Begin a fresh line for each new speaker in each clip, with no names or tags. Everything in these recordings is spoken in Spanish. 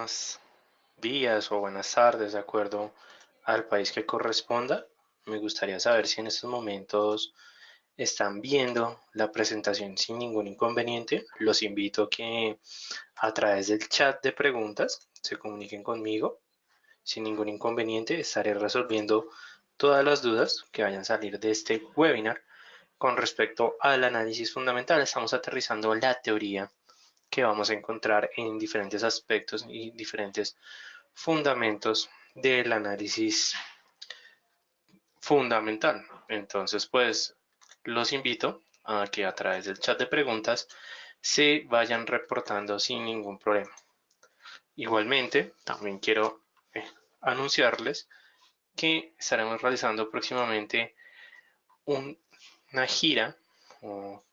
buenos días o buenas tardes, de acuerdo al país que corresponda. Me gustaría saber si en estos momentos están viendo la presentación sin ningún inconveniente. Los invito a que a través del chat de preguntas se comuniquen conmigo. Sin ningún inconveniente estaré resolviendo todas las dudas que vayan a salir de este webinar con respecto al análisis fundamental. Estamos aterrizando la teoría que vamos a encontrar en diferentes aspectos y diferentes fundamentos del análisis fundamental. Entonces, pues los invito a que a través del chat de preguntas se vayan reportando sin ningún problema. Igualmente, también quiero anunciarles que estaremos realizando próximamente una gira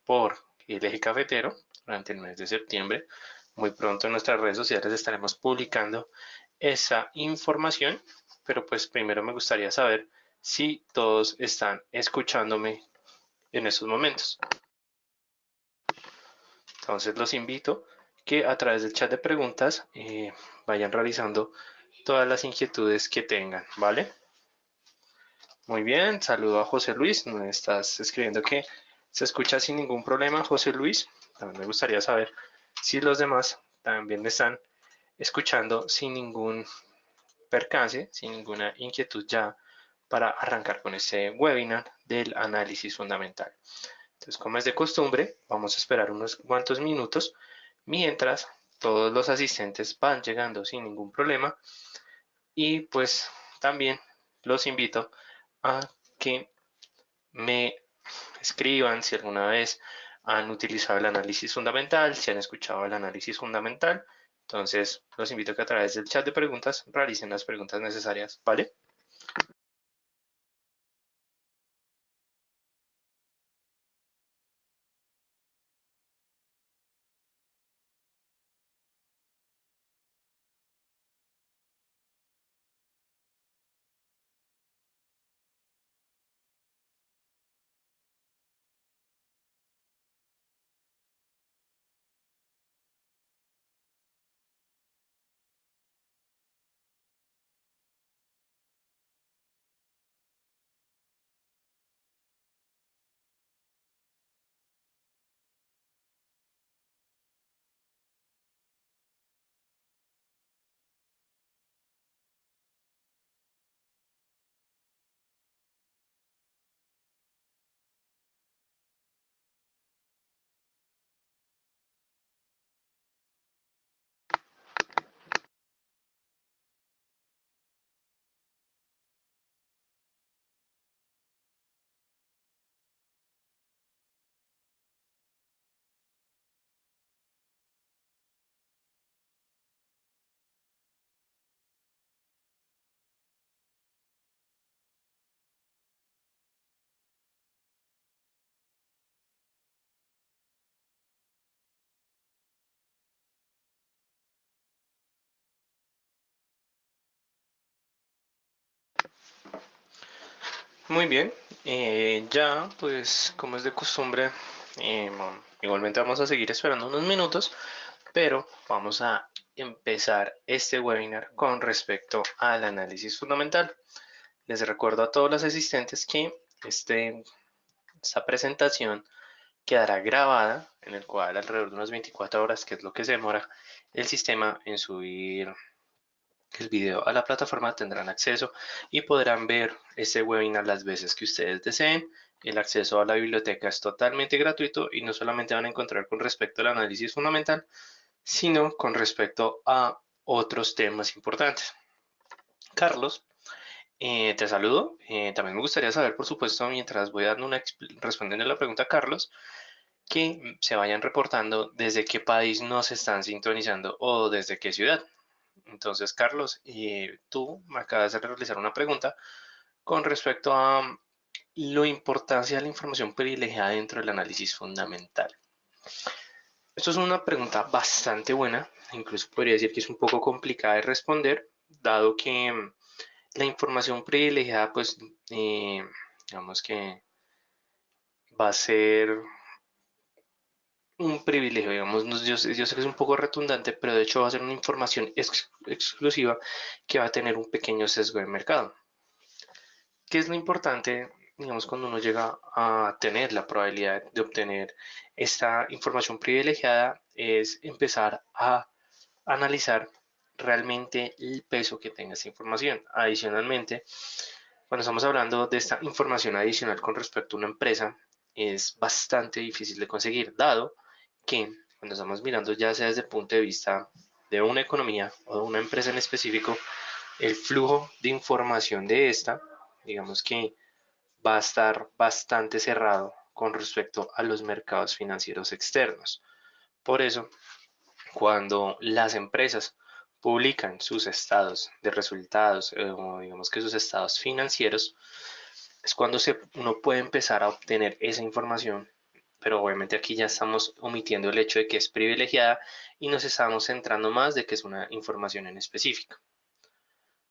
por el eje cafetero durante el mes de septiembre. Muy pronto en nuestras redes sociales estaremos publicando esa información, pero pues primero me gustaría saber si todos están escuchándome en estos momentos. Entonces los invito que a través del chat de preguntas vayan realizando todas las inquietudes que tengan, ¿vale? Muy bien, saludo a José Luis, me estás escribiendo que se escucha sin ningún problema, José Luis. También me gustaría saber si los demás también me están escuchando sin ningún percance, sin ninguna inquietud ya para arrancar con este webinar del análisis fundamental. Entonces, como es de costumbre, vamos a esperar unos cuantos minutos mientras todos los asistentes van llegando sin ningún problema y pues también los invito a que me escriban si alguna vez han utilizado el análisis fundamental, si han escuchado el análisis fundamental. Entonces, los invito a que a través del chat de preguntas realicen las preguntas necesarias, ¿vale? Muy bien, ya pues como es de costumbre, igualmente vamos a seguir esperando unos minutos, pero vamos a empezar este webinar con respecto al análisis fundamental. Les recuerdo a todos los asistentes que esta presentación quedará grabada, en el cual alrededor de unas 24 horas, que es lo que se demora el sistema en subir el video a la plataforma, tendrán acceso y podrán ver este webinar las veces que ustedes deseen. El acceso a la biblioteca es totalmente gratuito y no solamente van a encontrar con respecto al análisis fundamental, sino con respecto a otros temas importantes. Carlos, te saludo. También me gustaría saber, por supuesto, mientras voy dando respondiendo la pregunta a Carlos, que se vayan reportando desde qué país nos están sintonizando o desde qué ciudad. Entonces, Carlos, tú me acabas de realizar una pregunta con respecto a la importancia de la información privilegiada dentro del análisis fundamental. Esto es una pregunta bastante buena, incluso podría decir que es un poco complicada de responder, dado que la información privilegiada, pues, digamos que va a ser un privilegio, digamos, yo sé que es un poco redundante, pero de hecho va a ser una información exclusiva que va a tener un pequeño sesgo de mercado. ¿Qué es lo importante, digamos, cuando uno llega a tener la probabilidad de obtener esta información privilegiada? Es empezar a analizar realmente el peso que tenga esta información. Adicionalmente, cuando estamos hablando de esta información adicional con respecto a una empresa, es bastante difícil de conseguir, dado que cuando estamos mirando ya sea desde el punto de vista de una economía o de una empresa en específico, el flujo de información de esta, digamos que va a estar bastante cerrado con respecto a los mercados financieros externos. Por eso, cuando las empresas publican sus estados de resultados o digamos que sus estados financieros, es cuando uno puede empezar a obtener esa información, pero obviamente aquí ya estamos omitiendo el hecho de que es privilegiada y nos estamos centrando más de que es una información en específico.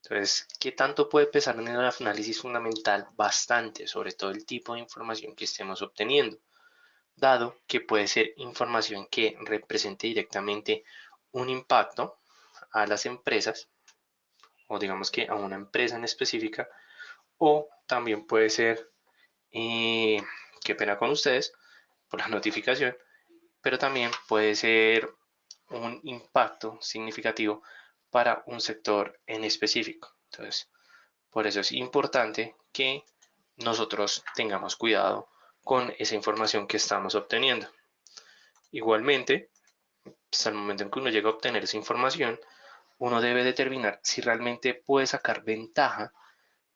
Entonces, ¿qué tanto puede pesar en el análisis fundamental? Bastante, sobre todo el tipo de información que estemos obteniendo, dado que puede ser información que represente directamente un impacto a las empresas o digamos que a una empresa en específica, o también puede ser, qué pena con ustedes por la notificación, pero también puede ser un impacto significativo para un sector en específico. Entonces, por eso es importante que nosotros tengamos cuidado con esa información que estamos obteniendo. Igualmente, hasta el momento en que uno llega a obtener esa información, uno debe determinar si realmente puede sacar ventaja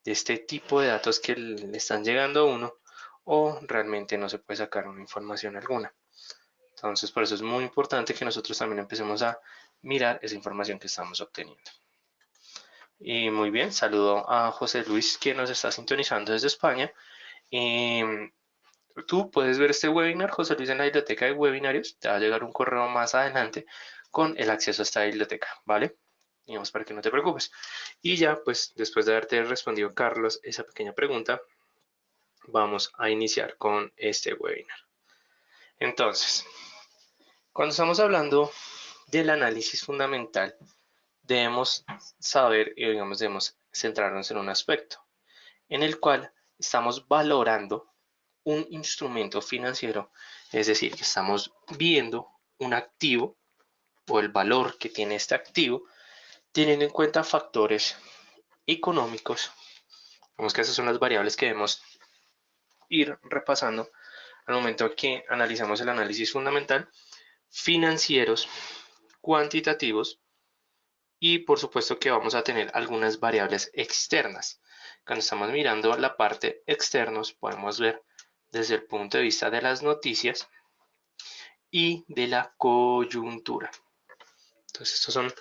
de este tipo de datos que le están llegando a uno o realmente no se puede sacar una información alguna. Entonces, por eso es muy importante que nosotros también empecemos a mirar esa información que estamos obteniendo. Y muy bien, saludo a José Luis que nos está sintonizando desde España. Eh, Tú puedes ver este webinar, José Luis, en la biblioteca de webinarios. Te va a llegar un correo más adelante con el acceso a esta biblioteca, ¿vale? Digamos para que no te preocupes. Y ya, pues, después de haberte respondido, Carlos, esa pequeña pregunta, vamos a iniciar con este webinar. Entonces, cuando estamos hablando del análisis fundamental, debemos saber y, digamos, debemos centrarnos en un aspecto en el cual estamos valorando un instrumento financiero, es decir, que estamos viendo un activo o el valor que tiene este activo, teniendo en cuenta factores económicos. Vemos que esas son las variables que debemos ir repasando al momento que analizamos el análisis fundamental, financieros, cuantitativos y por supuesto que vamos a tener algunas variables externas. Cuando estamos mirando la parte externos podemos ver desde el punto de vista de las noticias y de la coyuntura. Entonces estos son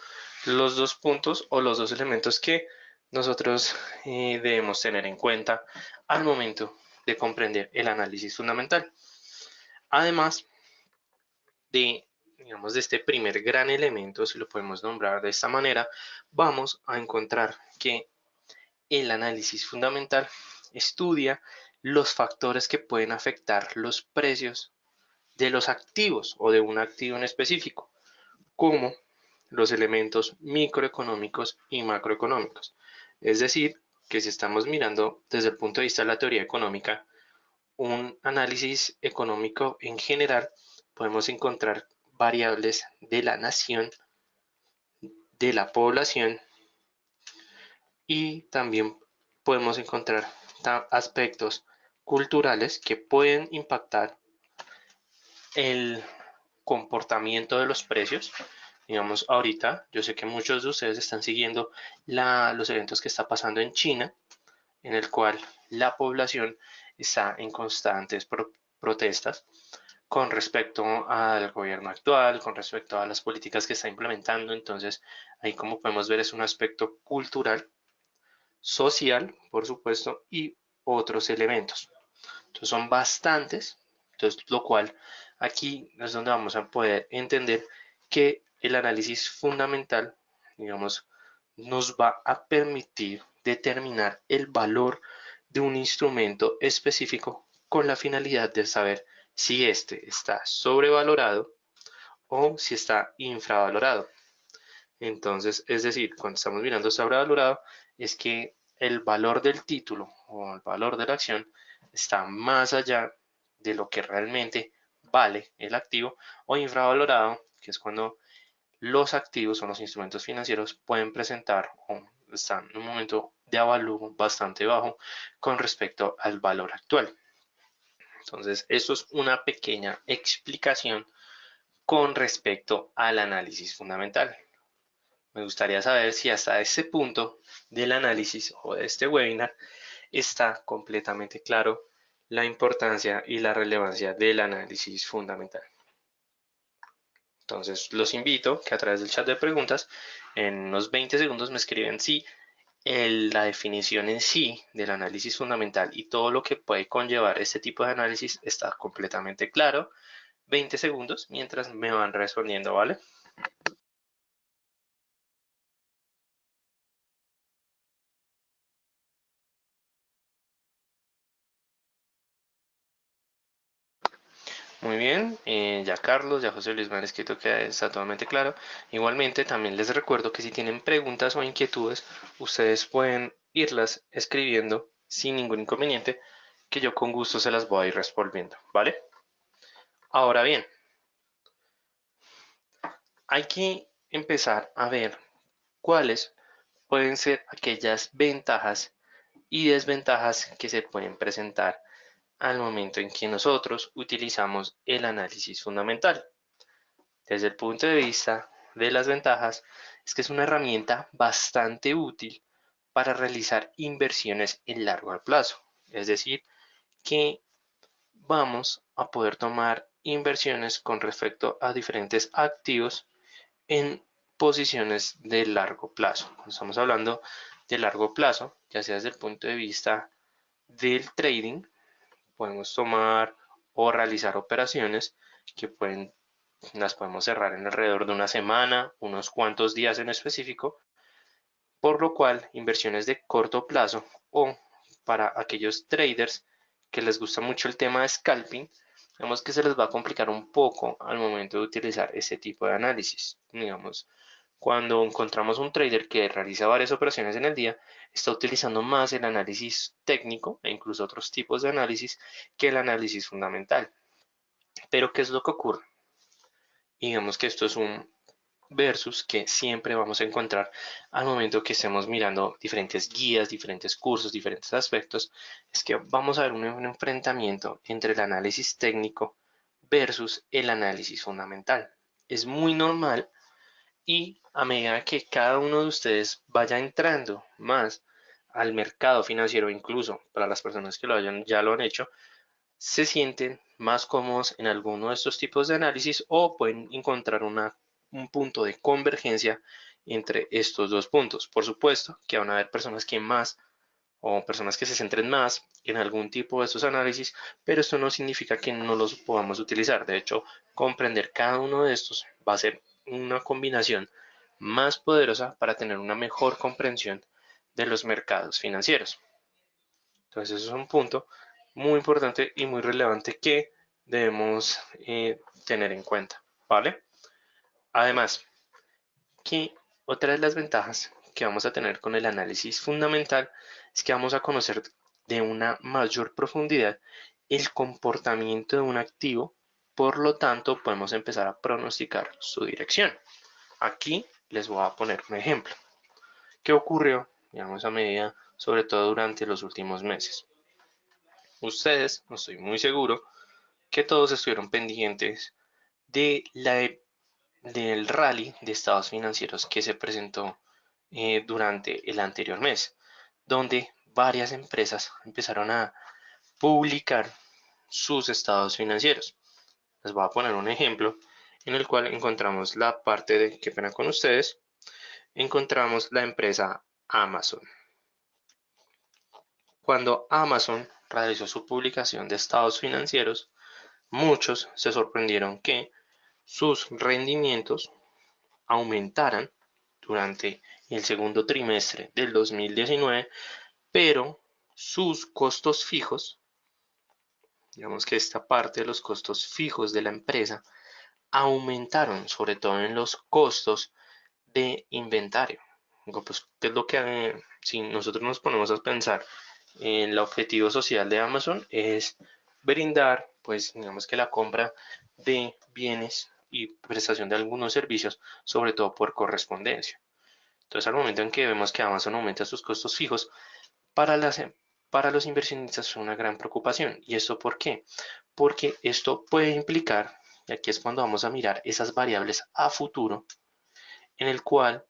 los dos puntos o los dos elementos que nosotros debemos tener en cuenta al momento de comprender el análisis fundamental. Además de, digamos, de este primer gran elemento, si lo podemos nombrar de esta manera, vamos a encontrar que el análisis fundamental estudia los factores que pueden afectar los precios de los activos o de un activo en específico, como los elementos microeconómicos y macroeconómicos. Es decir, que si estamos mirando desde el punto de vista de la teoría económica, un análisis económico en general, podemos encontrar variables de la nación, de la población y también podemos encontrar aspectos culturales que pueden impactar el comportamiento de los precios. Digamos, ahorita yo sé que muchos de ustedes están siguiendo los eventos que está pasando en China, en el cual la población está en constantes protestas con respecto al gobierno actual, con respecto a las políticas que está implementando. Entonces, ahí como podemos ver es un aspecto cultural, social, por supuesto, y otros elementos. Entonces, son bastantes, entonces, lo cual aquí es donde vamos a poder entender que el análisis fundamental, digamos, nos va a permitir determinar el valor de un instrumento específico con la finalidad de saber si este está sobrevalorado o si está infravalorado. Entonces, es decir, cuando estamos mirando sobrevalorado, es que el valor del título o el valor de la acción está más allá de lo que realmente vale el activo, o infravalorado, que es cuando los activos o los instrumentos financieros pueden presentar o están en un momento de avalúo bastante bajo con respecto al valor actual. Entonces, esto es una pequeña explicación con respecto al análisis fundamental. Me gustaría saber si hasta este punto del análisis o de este webinar está completamente claro la importancia y la relevancia del análisis fundamental. Entonces los invito que a través del chat de preguntas en unos 20 segundos me escriben si la definición en sí del análisis fundamental y todo lo que puede conllevar este tipo de análisis está completamente claro. 20 segundos mientras me van respondiendo, ¿vale? Muy bien, ya Carlos, ya José Luis me han escrito que está totalmente claro. Igualmente, también les recuerdo que si tienen preguntas o inquietudes, ustedes pueden irlas escribiendo sin ningún inconveniente, que yo con gusto se las voy a ir resolviendo, ¿vale? Ahora bien, hay que empezar a ver cuáles pueden ser aquellas ventajas y desventajas que se pueden presentar al momento en que nosotros utilizamos el análisis fundamental. Desde el punto de vista de las ventajas, es que es una herramienta bastante útil para realizar inversiones en largo plazo. Es decir, que vamos a poder tomar inversiones con respecto a diferentes activos en posiciones de largo plazo. Cuando estamos hablando de largo plazo, ya sea desde el punto de vista del trading, podemos tomar o realizar operaciones que las podemos cerrar en alrededor de una semana, unos cuantos días en específico, por lo cual inversiones de corto plazo o para aquellos traders que les gusta mucho el tema de scalping, digamos que se les va a complicar un poco al momento de utilizar ese tipo de análisis. Digamos, cuando encontramos un trader que realiza varias operaciones en el día, está utilizando más el análisis técnico e incluso otros tipos de análisis que el análisis fundamental. Pero ¿qué es lo que ocurre? Digamos que esto es un versus que siempre vamos a encontrar al momento que estemos mirando diferentes guías, diferentes cursos, diferentes aspectos, es que vamos a ver un enfrentamiento entre el análisis técnico versus el análisis fundamental. Es muy normal y a medida que cada uno de ustedes vaya entrando más al mercado financiero, incluso para las personas que ya lo han hecho, se sienten más cómodos en alguno de estos tipos de análisis o pueden encontrar un punto de convergencia entre estos dos puntos. Por supuesto que van a haber personas que más o personas que se centren más en algún tipo de estos análisis, pero esto no significa que no los podamos utilizar. De hecho, comprender cada uno de estos va a ser una combinación más poderosa para tener una mejor comprensión de los mercados financieros. Entonces, eso es un punto muy importante y muy relevante que debemos tener en cuenta, ¿vale? Además, que otra de las ventajas que vamos a tener con el análisis fundamental es que vamos a conocer de una mayor profundidad el comportamiento de un activo, por lo tanto podemos empezar a pronosticar su dirección. Aquí les voy a poner un ejemplo. ¿Qué ocurrió, digamos, a medida, sobre todo durante los últimos meses? Ustedes, no estoy muy seguro, que todos estuvieron pendientes de del rally de estados financieros que se presentó durante el anterior mes, donde varias empresas empezaron a publicar sus estados financieros. Les voy a poner un ejemplo en el cual encontramos la parte de, qué pena con ustedes, encontramos la empresa Amazon. Cuando Amazon realizó su publicación de estados financieros, muchos se sorprendieron que sus rendimientos aumentaran durante el segundo trimestre del 2019, pero sus costos fijos, digamos que esta parte de los costos fijos de la empresa aumentaron, sobre todo en los costos de inventario. Digo, pues, ¿qué es lo que si nosotros nos ponemos a pensar en el objetivo social de Amazon? Es brindar, pues, digamos que la compra de bienes y prestación de algunos servicios, sobre todo por correspondencia. Entonces, al momento en que vemos que Amazon aumenta sus costos fijos, para, las, para los inversionistas es una gran preocupación. ¿Y esto por qué? Porque esto puede implicar, y aquí es cuando vamos a mirar esas variables a futuro, en el cual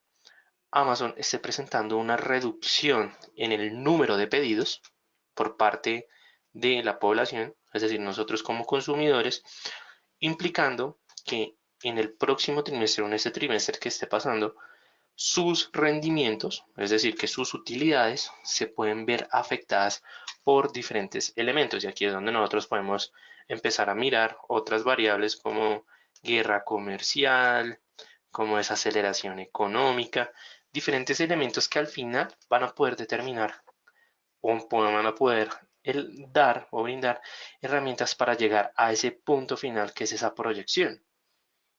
Amazon esté presentando una reducción en el número de pedidos por parte de la población, es decir, nosotros como consumidores, implicando que en el próximo trimestre o en este trimestre que esté pasando, sus rendimientos, es decir, que sus utilidades se pueden ver afectadas por diferentes elementos. Y aquí es donde nosotros podemos empezar a mirar otras variables como guerra comercial, como desaceleración económica, diferentes elementos que al final van a poder determinar o van a poder dar o brindar herramientas para llegar a ese punto final que es esa proyección.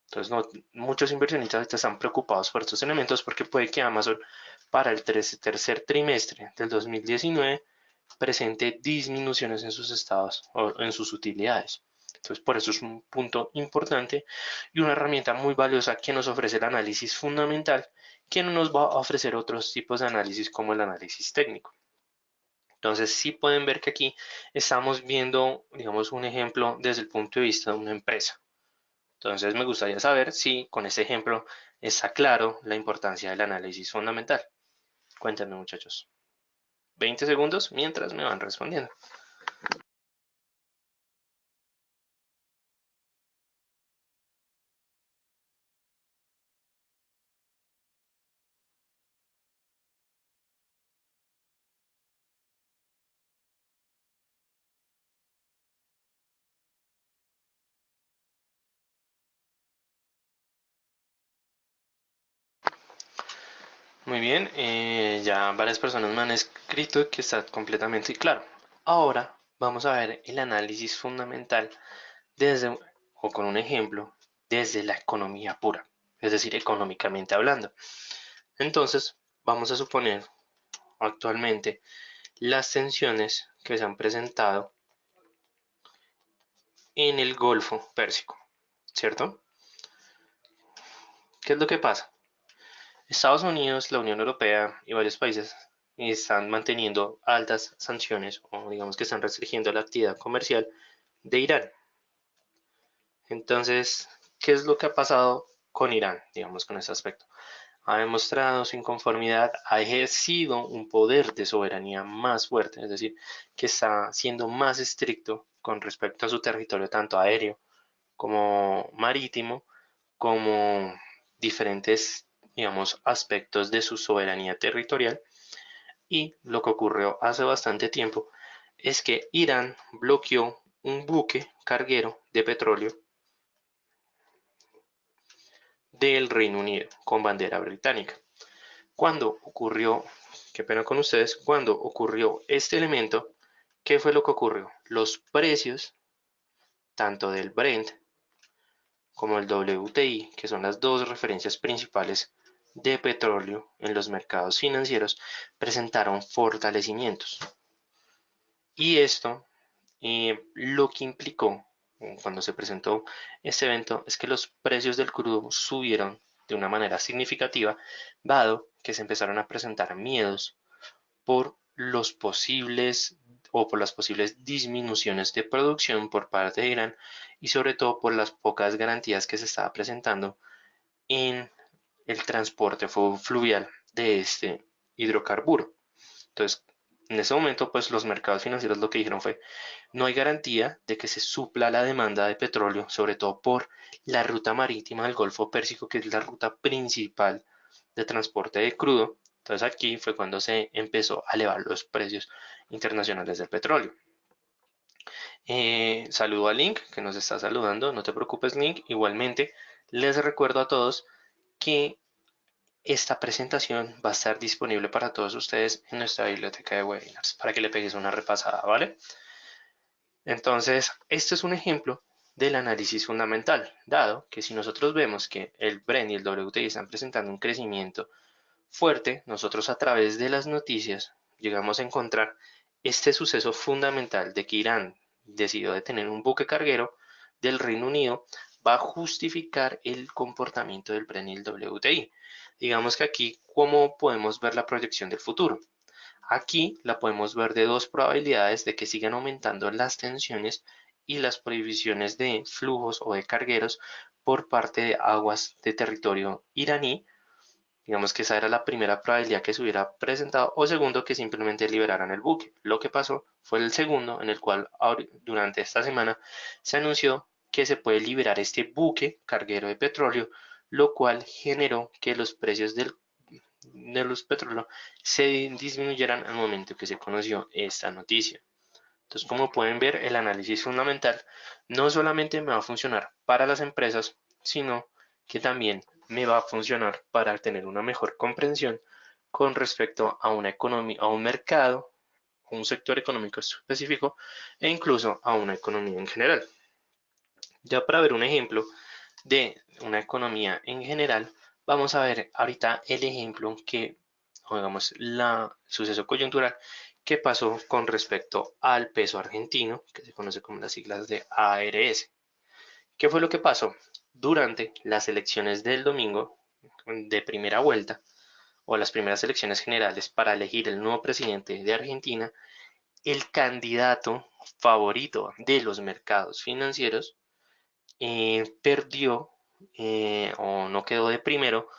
Entonces, no, muchos inversionistas están preocupados por estos elementos porque puede que Amazon para el tercer trimestre del 2019 presente disminuciones en sus estados o en sus utilidades. Entonces, por eso es un punto importante y una herramienta muy valiosa que nos ofrece el análisis fundamental, que no nos va a ofrecer otros tipos de análisis como el análisis técnico. Entonces, sí pueden ver que aquí estamos viendo, digamos, un ejemplo desde el punto de vista de una empresa. Entonces me gustaría saber si con este ejemplo está claro la importancia del análisis fundamental. Cuéntenme muchachos. 20 segundos mientras me van respondiendo. Muy bien, ya varias personas me han escrito que está completamente claro. Ahora vamos a ver el análisis fundamental desde, o con un ejemplo, desde la economía pura, es decir, económicamente hablando. Entonces, vamos a suponer actualmente las tensiones que se han presentado en el Golfo Pérsico, ¿cierto? ¿Qué es lo que pasa? Estados Unidos, la Unión Europea y varios países están manteniendo altas sanciones o digamos que están restringiendo la actividad comercial de Irán. Entonces, ¿qué es lo que ha pasado con Irán, digamos, con ese aspecto? Ha demostrado su inconformidad, ha ejercido un poder de soberanía más fuerte, es decir, que está siendo más estricto con respecto a su territorio, tanto aéreo como marítimo, como diferentes, digamos, aspectos de su soberanía territorial. Y lo que ocurrió hace bastante tiempo es que Irán bloqueó un buque carguero de petróleo del Reino Unido con bandera británica. Cuando ocurrió, qué pena con ustedes, cuando ocurrió este elemento, ¿qué fue lo que ocurrió? Los precios, tanto del Brent como el WTI, que son las dos referencias principales de petróleo en los mercados financieros, presentaron fortalecimientos. Y esto lo que implicó cuando se presentó este evento es que los precios del crudo subieron de una manera significativa, dado que se empezaron a presentar miedos por los posibles o por las posibles disminuciones de producción por parte de Irán y sobre todo por las pocas garantías que se estaba presentando en el transporte fluvial de este hidrocarburo. Entonces, en ese momento, pues los mercados financieros lo que dijeron fue, no hay garantía de que se supla la demanda de petróleo, sobre todo por la ruta marítima del Golfo Pérsico, que es la ruta principal de transporte de crudo. Entonces aquí fue cuando se empezó a elevar los precios internacionales del petróleo. Saludo a Link, que nos está saludando. No te preocupes, Link. Igualmente, les recuerdo a todos que esta presentación va a estar disponible para todos ustedes en nuestra biblioteca de webinars para que le pegues una repasada, ¿vale? Entonces, este es un ejemplo del análisis fundamental, dado que si nosotros vemos que el Brent y el WTI están presentando un crecimiento fuerte, nosotros a través de las noticias llegamos a encontrar este suceso fundamental de que Irán decidió detener un buque carguero del Reino Unido va a justificar el comportamiento del Brent y el WTI. Digamos que aquí, ¿cómo podemos ver la proyección del futuro? Aquí la podemos ver de dos probabilidades de que sigan aumentando las tensiones y las prohibiciones de flujos o de cargueros por parte de aguas de territorio iraní. Digamos que esa era la primera probabilidad que se hubiera presentado, o segundo, que simplemente liberaran el buque. Lo que pasó fue el segundo, en el cual durante esta semana se anunció que se puede liberar este buque carguero de petróleo, lo cual generó que los precios de los petróleos se disminuyeran al momento que se conoció esta noticia. Entonces, como pueden ver, el análisis fundamental no solamente me va a funcionar para las empresas, sino que también me va a funcionar para tener una mejor comprensión con respecto a una economía, a un mercado, a un sector económico específico e incluso a una economía en general. Ya para ver un ejemplo de una economía en general, vamos a ver ahorita el ejemplo que, o digamos, la suceso coyuntural que pasó con respecto al peso argentino, que se conoce como las siglas de ARS. ¿Qué fue lo que pasó? Durante las elecciones del domingo de primera vuelta, o las primeras elecciones generales para elegir el nuevo presidente de Argentina, el candidato favorito de los mercados financieros perdió o no quedó de primero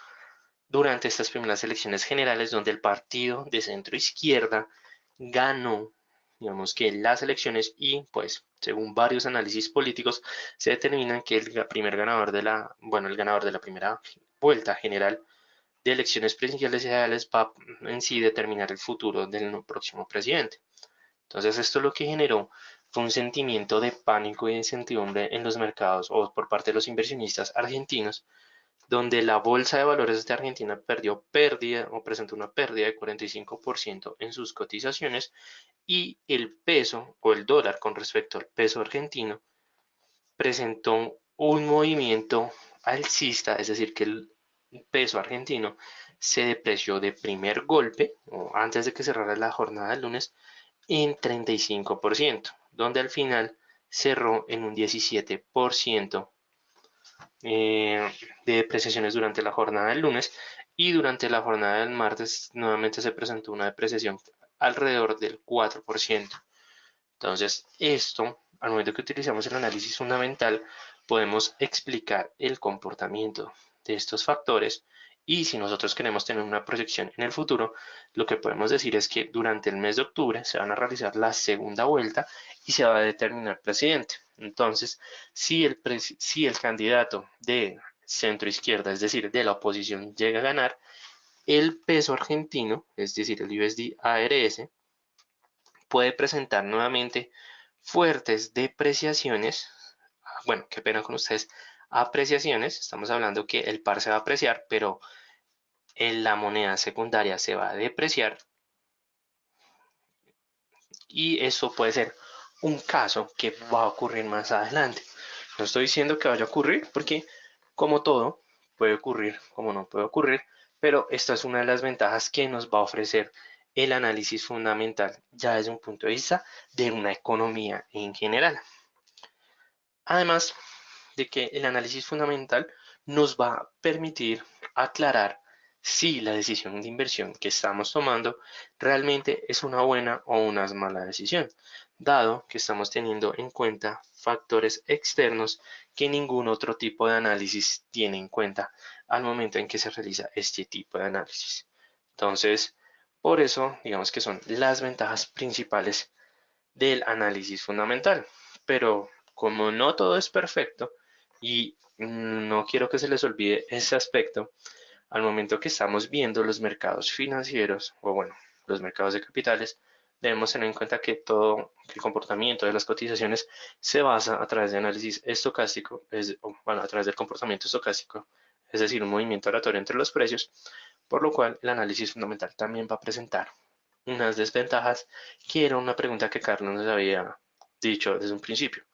durante estas primeras elecciones generales donde el partido de centro izquierda ganó, digamos que las elecciones y pues según varios análisis políticos se determina que el primer ganador de la, bueno, el ganador de la primera vuelta general de elecciones presidenciales va en sí determinar el futuro del próximo presidente. Entonces esto lo que generó fue un sentimiento de pánico y de incertidumbre en los mercados o por parte de los inversionistas argentinos, donde la bolsa de valores de Argentina perdió pérdida o presentó una pérdida de 45% en sus cotizaciones y el peso o el dólar con respecto al peso argentino presentó un movimiento alcista, es decir, que el peso argentino se depreció de primer golpe o antes de que cerrara la jornada del lunes en 35%, donde al final cerró en un 17% de depreciaciones durante la jornada del lunes y durante la jornada del martes nuevamente se presentó una depreciación alrededor del 4%. Entonces, esto, al momento que utilizamos el análisis fundamental, podemos explicar el comportamiento de estos factores y si nosotros queremos tener una proyección en el futuro, lo que podemos decir es que durante el mes de octubre se van a realizar la segunda vuelta y se va a determinar presidente. Entonces, si el candidato de centro izquierda, es decir, de la oposición, llega a ganar, el peso argentino, es decir, el USD ARS, puede presentar nuevamente fuertes depreciaciones. Bueno, qué pena con ustedes. Apreciaciones, estamos hablando que el par se va a apreciar, pero en la moneda secundaria se va a depreciar y eso puede ser un caso que va a ocurrir más adelante. No estoy diciendo que vaya a ocurrir porque como todo puede ocurrir, como no puede ocurrir, pero esta es una de las ventajas que nos va a ofrecer el análisis fundamental ya desde un punto de vista de una economía en general. Además de que el análisis fundamental nos va a permitir aclarar si la decisión de inversión que estamos tomando realmente es una buena o una mala decisión, dado que estamos teniendo en cuenta factores externos que ningún otro tipo de análisis tiene en cuenta al momento en que se realiza este tipo de análisis. Entonces, por eso, digamos que son las ventajas principales del análisis fundamental. Pero como no todo es perfecto y no quiero que se les olvide ese aspecto, al momento que estamos viendo los mercados financieros, o bueno, los mercados de capitales, debemos tener en cuenta que todo el comportamiento de las cotizaciones se basa a través de análisis estocástico, bueno, a través del comportamiento estocástico, es decir, un movimiento aleatorio entre los precios, por lo cual el análisis fundamental también va a presentar unas desventajas, que era una pregunta que Carlos nos había dicho desde un principio.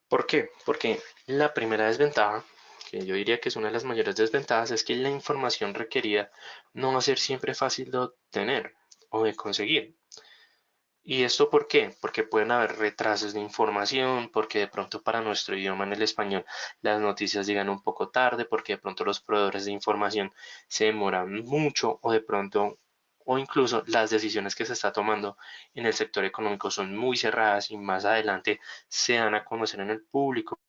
¿Por qué? Porque la primera desventaja, que yo diría que es una de las mayores desventajas, es que la información requerida no va a ser siempre fácil de obtener o de conseguir. ¿Y esto por qué? Porque pueden haber retrasos de información, porque de pronto para nuestro idioma en el español las noticias llegan un poco tarde, porque de pronto los proveedores de información se demoran mucho o de pronto o incluso las decisiones que se está tomando en el sector económico son muy cerradas y más adelante se dan a conocer en el público.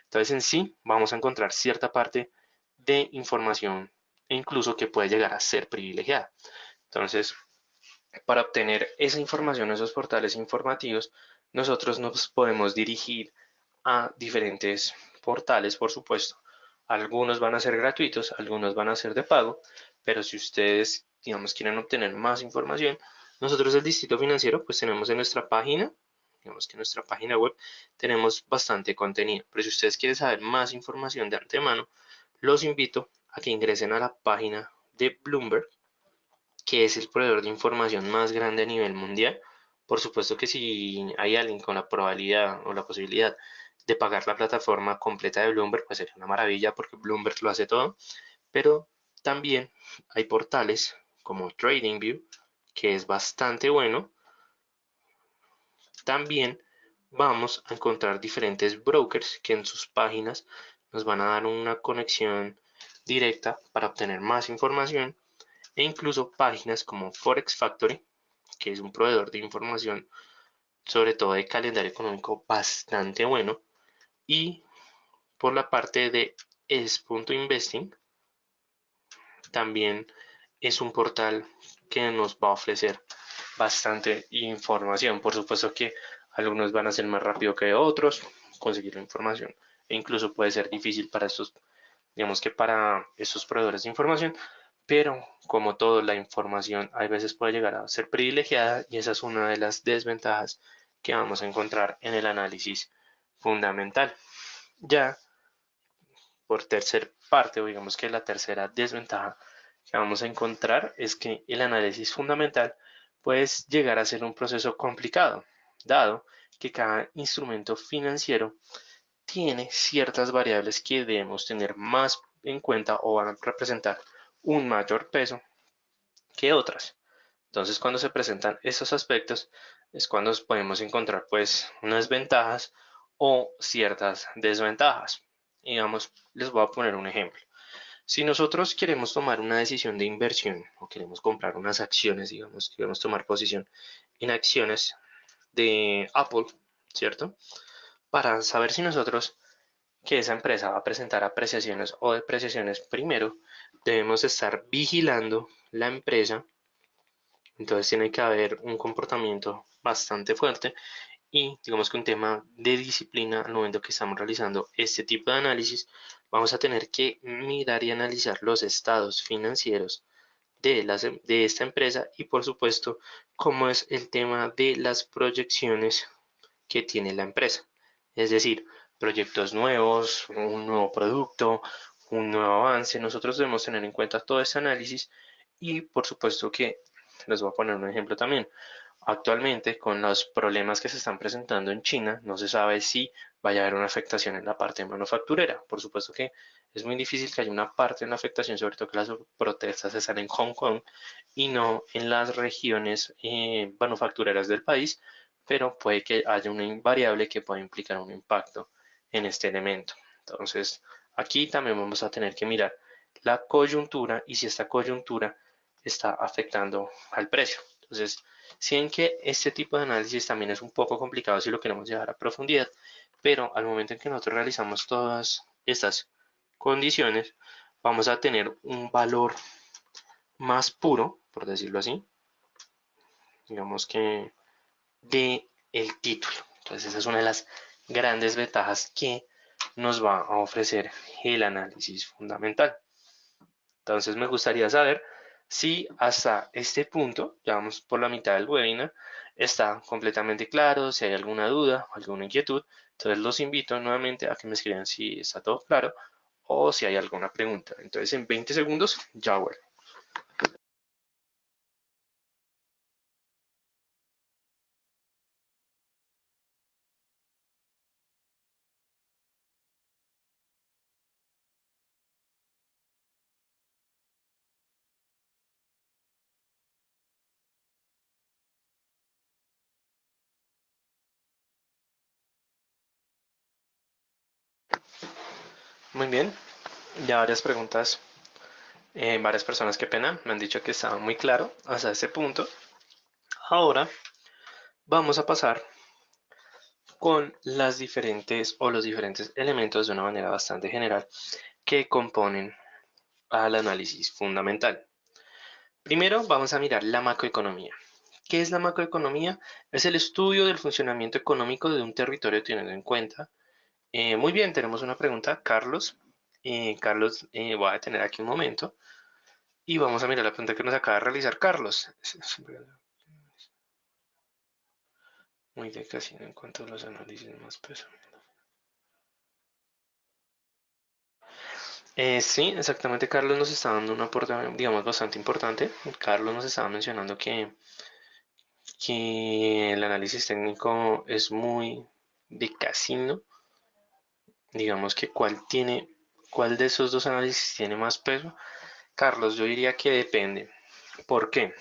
Entonces en sí vamos a encontrar cierta parte de información e incluso que puede llegar a ser privilegiada. Entonces, para obtener esa información, esos portales informativos, nosotros nos podemos dirigir a diferentes portales, por supuesto. Algunos van a ser gratuitos, algunos van a ser de pago, pero si ustedes, digamos, quieren obtener más información, nosotros del Distrito Financiero, pues tenemos en nuestra página, digamos que en nuestra página web tenemos bastante contenido. Pero si ustedes quieren saber más información de antemano, los invito a que ingresen a la página de Bloomberg, que es el proveedor de información más grande a nivel mundial. Por supuesto que si hay alguien con la probabilidad o la posibilidad de pagar la plataforma completa de Bloomberg, pues sería una maravilla porque Bloomberg lo hace todo. Pero también hay portales como TradingView, que es bastante bueno. También vamos a encontrar diferentes brokers que en sus páginas nos van a dar una conexión directa para obtener más información e incluso páginas como Forex Factory, que es un proveedor de información sobre todo de calendario económico bastante bueno, y por la parte de es.investing también es un portal que nos va a ofrecer bastante información. Por supuesto que algunos van a ser más rápido que otros conseguir la información e incluso puede ser difícil para estos, digamos que para estos proveedores de información, pero como todo, la información a veces puede llegar a ser privilegiada y esa es una de las desventajas que vamos a encontrar en el análisis fundamental. Ya por tercer parte, o digamos que la tercera desventaja que vamos a encontrar es que el análisis fundamental puede llegar a ser un proceso complicado, dado que cada instrumento financiero tiene ciertas variables que debemos tener más en cuenta o van a representar un mayor peso que otras. Entonces, cuando se presentan estos aspectos, es cuando podemos encontrar pues unas ventajas o ciertas desventajas. Digamos, les voy a poner un ejemplo. Si nosotros queremos tomar una decisión de inversión o queremos comprar unas acciones, digamos, queremos tomar posición en acciones de Apple, ¿cierto? Para saber si nosotros que esa empresa va a presentar apreciaciones o depreciaciones, primero debemos estar vigilando la empresa. Entonces tiene que haber un comportamiento bastante fuerte y digamos que un tema de disciplina al momento que estamos realizando este tipo de análisis, vamos a tener que mirar y analizar los estados financieros de esta empresa y por supuesto cómo es el tema de las proyecciones que tiene la empresa. Es decir, proyectos nuevos, un nuevo producto, un nuevo avance. Nosotros debemos tener en cuenta todo este análisis y por supuesto que les voy a poner un ejemplo también. Actualmente, con los problemas que se están presentando en China, no se sabe si vaya a haber una afectación en la parte manufacturera. Por supuesto que es muy difícil que haya una parte en la afectación, sobre todo que las protestas están en Hong Kong y no en las regiones manufactureras del país, pero puede que haya una invariable que pueda implicar un impacto en este elemento. Entonces, aquí también vamos a tener que mirar la coyuntura y si esta coyuntura está afectando al precio. Entonces, si ven que este tipo de análisis también es un poco complicado si lo queremos llevar a profundidad, pero al momento en que nosotros realizamos todas estas condiciones, vamos a tener un valor más puro, por decirlo así, digamos que de el título. Entonces esa es una de las grandes ventajas que nos va a ofrecer el análisis fundamental. Entonces me gustaría saber si hasta este punto, ya vamos por la mitad del webinar, está completamente claro, si hay alguna duda, alguna inquietud. Entonces los invito nuevamente a que me escriban si está todo claro o si hay alguna pregunta. Entonces en 20 segundos ya vuelvo. Muy bien, ya varias preguntas, varias personas, qué pena, me han dicho que estaba muy claro hasta ese punto. Ahora vamos a pasar con las diferentes o los diferentes elementos de una manera bastante general que componen al análisis fundamental. Primero vamos a mirar la macroeconomía. ¿Qué es la macroeconomía? Es el estudio del funcionamiento económico de un territorio teniendo en cuenta. Muy bien, tenemos una pregunta, Carlos. Carlos, voy a detener aquí un momento y vamos a mirar la pregunta que nos acaba de realizar Carlos. Muy de casi en cuanto a los análisis más pesados. Sí, exactamente, Carlos nos está dando un aporte, digamos, bastante importante. Carlos nos estaba mencionando que el análisis técnico es muy de casino. Digamos que cuál de esos dos análisis tiene más peso. Carlos, yo diría que depende. ¿Por qué?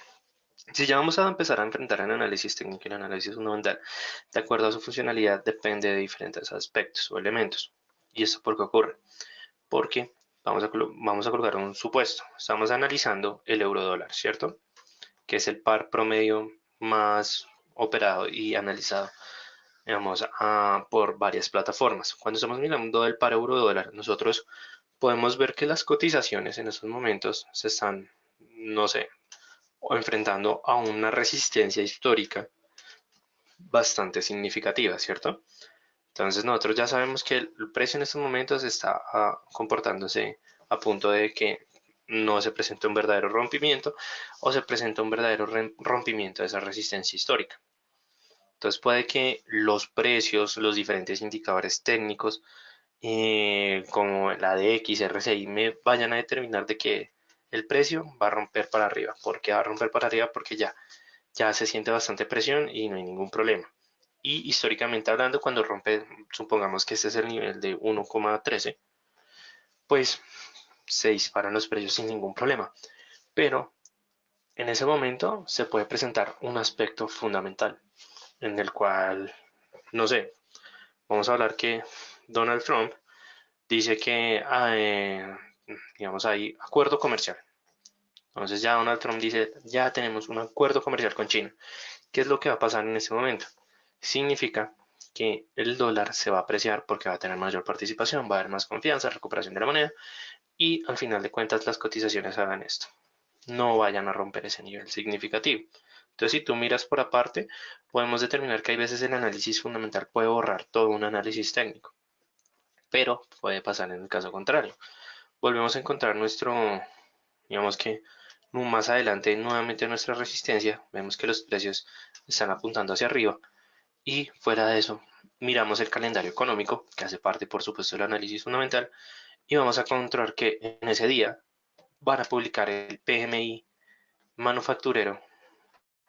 Si ya vamos a empezar a enfrentar el análisis técnico y el análisis fundamental, de acuerdo a su funcionalidad, depende de diferentes aspectos o elementos. ¿Y esto por qué ocurre? Porque vamos a colocar un supuesto. Estamos analizando el euro dólar, ¿cierto? Que es el par promedio más operado y analizado, digamos, por varias plataformas. Cuando estamos mirando el par euro dólar, nosotros podemos ver que las cotizaciones en estos momentos se están, no sé, enfrentando a una resistencia histórica bastante significativa, ¿cierto? Entonces nosotros ya sabemos que el precio en estos momentos está comportándose a punto de que no se presente un verdadero rompimiento o se presenta un verdadero rompimiento de esa resistencia histórica. Entonces puede que los precios, los diferentes indicadores técnicos, como la DX, RSI, me vayan a determinar de que el precio va a romper para arriba. ¿Por qué va a romper para arriba? Porque ya se siente bastante presión y no hay ningún problema. Y históricamente hablando, cuando rompe, supongamos que este es el nivel de 1,13, pues se disparan los precios sin ningún problema. Pero en ese momento se puede presentar un aspecto fundamental en el cual, no sé, vamos a hablar que Donald Trump dice que digamos, hay acuerdo comercial. Entonces ya Donald Trump dice, ya tenemos un acuerdo comercial con China. ¿Qué es lo que va a pasar en ese momento? Significa que el dólar se va a apreciar porque va a tener mayor participación, va a haber más confianza, recuperación de la moneda y al final de cuentas las cotizaciones hagan esto. No vayan a romper ese nivel significativo. Entonces, si tú miras por aparte, podemos determinar que hay veces el análisis fundamental puede borrar todo un análisis técnico, pero puede pasar en el caso contrario. Volvemos a encontrar digamos que más adelante nuevamente nuestra resistencia, vemos que los precios están apuntando hacia arriba y fuera de eso miramos el calendario económico que hace parte por supuesto del análisis fundamental y vamos a encontrar que en ese día van a publicar el PMI manufacturero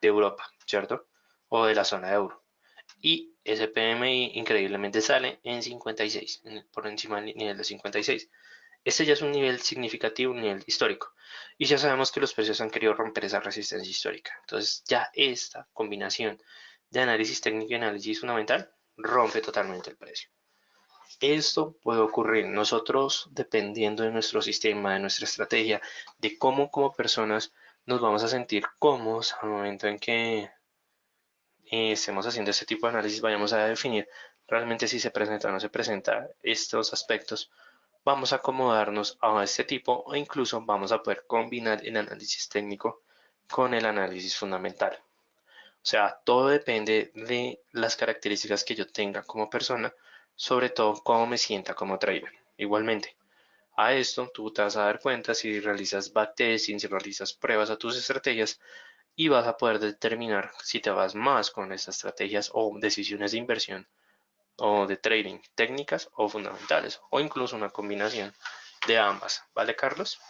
de Europa, ¿cierto? O de la zona de euro. Y ese PMI increíblemente sale en 56, por encima del nivel de 56. Este ya es un nivel significativo, un nivel histórico. Y ya sabemos que los precios han querido romper esa resistencia histórica. Entonces ya esta combinación de análisis técnico y análisis fundamental rompe totalmente el precio. Esto puede ocurrir nosotros dependiendo de nuestro sistema, de nuestra estrategia, de cómo como personas nos vamos a sentir cómodos al momento en que estemos haciendo este tipo de análisis, vayamos a definir realmente si se presenta o no se presenta estos aspectos. Vamos a acomodarnos a este tipo o incluso vamos a poder combinar el análisis técnico con el análisis fundamental. O sea, todo depende de las características que yo tenga como persona, sobre todo cómo me sienta como trader. Igualmente, a esto tú te vas a dar cuenta si realizas backtesting, si realizas pruebas a tus estrategias y vas a poder determinar si te vas más con estas estrategias o decisiones de inversión o de trading, técnicas o fundamentales, o incluso una combinación de ambas. ¿Vale, Carlos?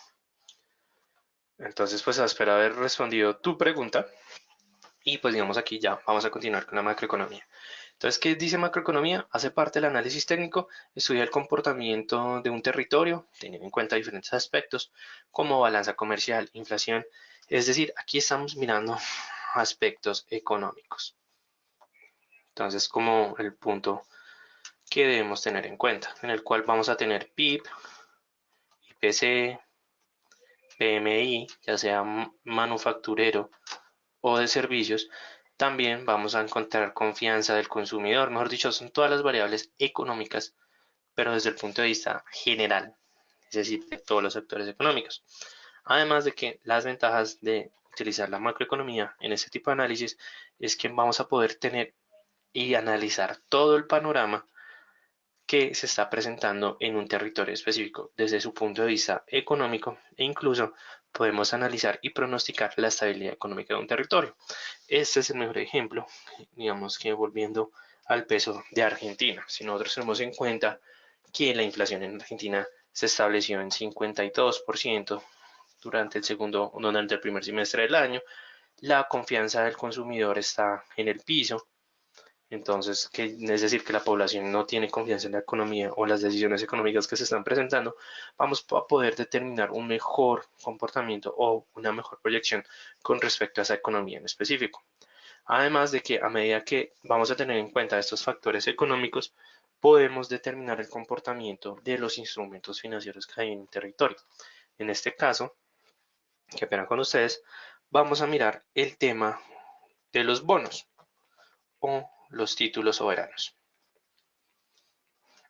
Entonces, pues espero haber respondido tu pregunta. Y pues digamos aquí ya vamos a continuar con la macroeconomía. Entonces, ¿qué dice macroeconomía? Hace parte del análisis técnico, estudia el comportamiento de un territorio, teniendo en cuenta diferentes aspectos como balanza comercial, inflación. Es decir, aquí estamos mirando aspectos económicos. Entonces, como el punto que debemos tener en cuenta, en el cual vamos a tener PIB, IPC, PMI, ya sea manufacturero o de servicios. También vamos a encontrar confianza del consumidor, mejor dicho, son todas las variables económicas, pero desde el punto de vista general, es decir, de todos los sectores económicos. Además de que las ventajas de utilizar la macroeconomía en este tipo de análisis es que vamos a poder tener y analizar todo el panorama que se está presentando en un territorio específico desde su punto de vista económico e incluso podemos analizar y pronosticar la estabilidad económica de un territorio. Este es el mejor ejemplo, digamos que volviendo al peso de Argentina. Si nosotros tenemos en cuenta que la inflación en Argentina se estableció en 52% durante el primer semestre del año, la confianza del consumidor está en el piso, entonces, es decir, que la población no tiene confianza en la economía o las decisiones económicas que se están presentando, vamos a poder determinar un mejor comportamiento o una mejor proyección con respecto a esa economía en específico. Además de que a medida que vamos a tener en cuenta estos factores económicos, podemos determinar el comportamiento de los instrumentos financieros que hay en el territorio. En este caso, que pena con ustedes, vamos a mirar el tema de los bonos o los títulos soberanos.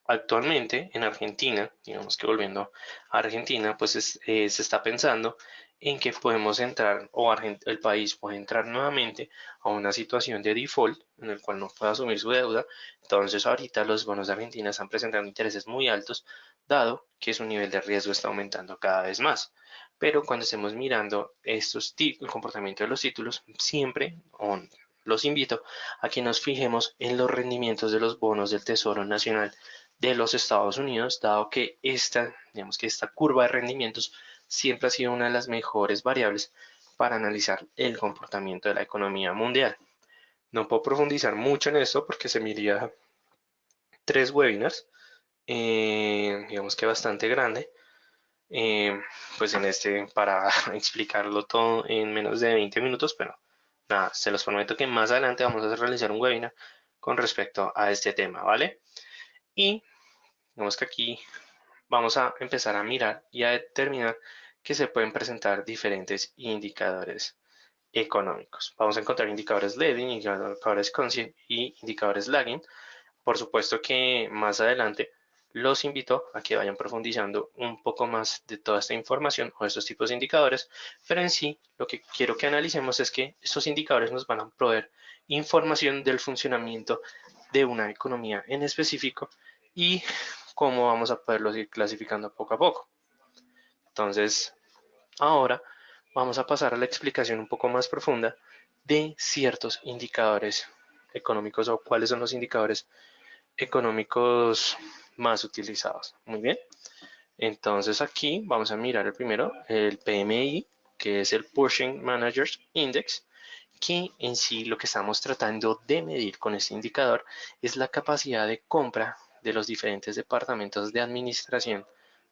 Actualmente en Argentina, digamos que volviendo a Argentina, pues se está pensando en que podemos entrar o el país puede entrar nuevamente a una situación de default en el cual no puede asumir su deuda. Entonces ahorita los bonos de Argentina están presentando intereses muy altos, dado que su nivel de riesgo está aumentando cada vez más. Pero cuando estemos mirando el comportamiento de los títulos, siempre los invito a que nos fijemos en los rendimientos de los bonos del Tesoro Nacional de los Estados Unidos, dado que digamos que esta curva de rendimientos siempre ha sido una de las mejores variables para analizar el comportamiento de la economía mundial. No puedo profundizar mucho en esto porque se me iría 3 webinars, digamos que bastante grande, eh, pues en para explicarlo todo en menos de 20 minutos, pero nada, se los prometo que más adelante vamos a realizar un webinar con respecto a este tema, ¿vale? Y digamos que aquí vamos a empezar a mirar y a determinar que se pueden presentar diferentes indicadores económicos. Vamos a encontrar indicadores leading, indicadores constant y indicadores lagging. Por supuesto que más adelante los invito a que vayan profundizando un poco más de toda esta información o estos tipos de indicadores, pero en sí lo que quiero que analicemos es que estos indicadores nos van a proveer información del funcionamiento de una economía en específico y cómo vamos a poderlos ir clasificando poco a poco. Entonces, ahora vamos a pasar a la explicación un poco más profunda de ciertos indicadores económicos o cuáles son los indicadores económicos más utilizados. Muy bien. Entonces aquí vamos a mirar el primero, el PMI, que es el Purchasing Managers Index, que en sí lo que estamos tratando de medir con este indicador es la capacidad de compra de los diferentes departamentos de administración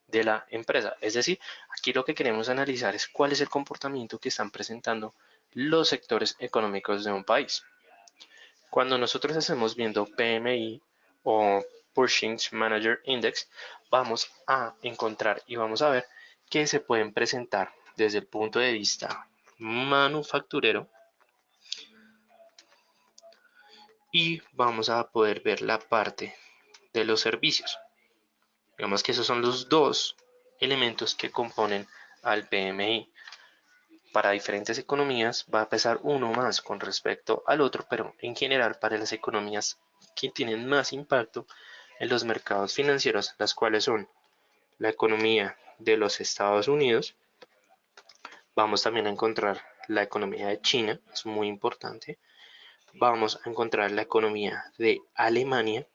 de la empresa. Es decir, aquí lo que queremos analizar es cuál es el comportamiento que están presentando los sectores económicos de un país. Cuando nosotros estamos viendo PMI o Purchasing Manager Index, vamos a encontrar y vamos a ver que se pueden presentar desde el punto de vista manufacturero y vamos a poder ver la parte de los servicios. Digamos que esos son los dos elementos que componen al PMI. Para diferentes economías va a pesar uno más con respecto al otro, pero en general para las economías que tienen más impacto en los mercados financieros, las cuales son la economía de los Estados Unidos, vamos también a encontrar la economía de China, es muy importante, vamos a encontrar la economía de Alemania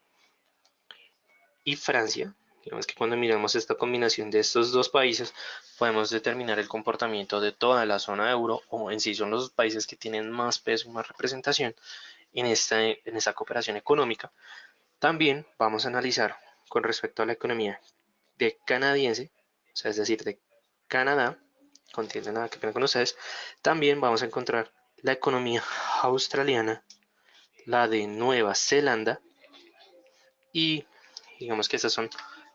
y Francia. Digamos que cuando miramos esta combinación de estos dos países, podemos determinar el comportamiento de toda la zona euro, o en sí son los países que tienen más peso y más representación en esta cooperación económica. También vamos a analizar con respecto a la economía de canadiense, o sea, es decir, de Canadá, contiene nada que ver con ustedes. También vamos a encontrar la economía australiana, la de Nueva Zelanda y digamos que estas son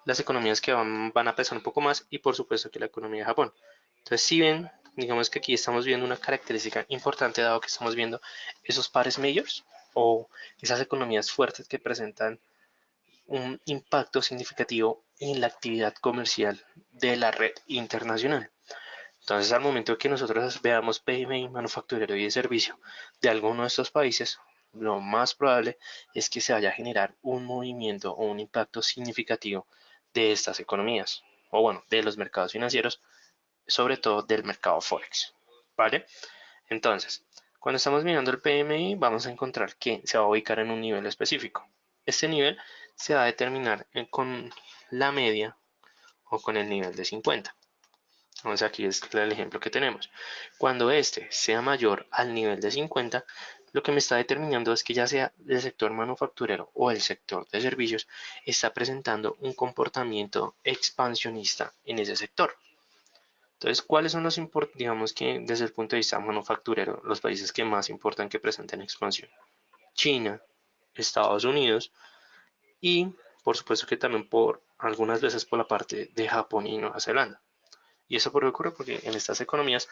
las economías que van a pesar un poco más y por supuesto que la economía de Japón. Entonces, si ven, digamos que aquí estamos viendo una característica importante dado que estamos viendo esos pares majors o esas economías fuertes que presentan un impacto significativo en la actividad comercial de la red internacional. Entonces, al momento que nosotros veamos PMI manufacturero y de servicio de alguno de estos países, lo más probable es que se vaya a generar un movimiento o un impacto significativo de estas economías, o bueno, de los mercados financieros, sobre todo del mercado Forex. ¿Vale? Entonces, cuando estamos mirando el PMI, vamos a encontrar que se va a ubicar en un nivel específico. Este nivel se va a determinar con la media o con el nivel de 50. Entonces aquí es el ejemplo que tenemos. Cuando este sea mayor al nivel de 50, lo que me está determinando es que ya sea el sector manufacturero o el sector de servicios, está presentando un comportamiento expansionista en ese sector. Entonces, ¿cuáles son los digamos que desde el punto de vista manufacturero, los países que más importan que presenten expansión? China, Estados Unidos y por supuesto que también por algunas veces por la parte de Japón y Nueva Zelanda. Y eso por qué ocurre porque en estas economías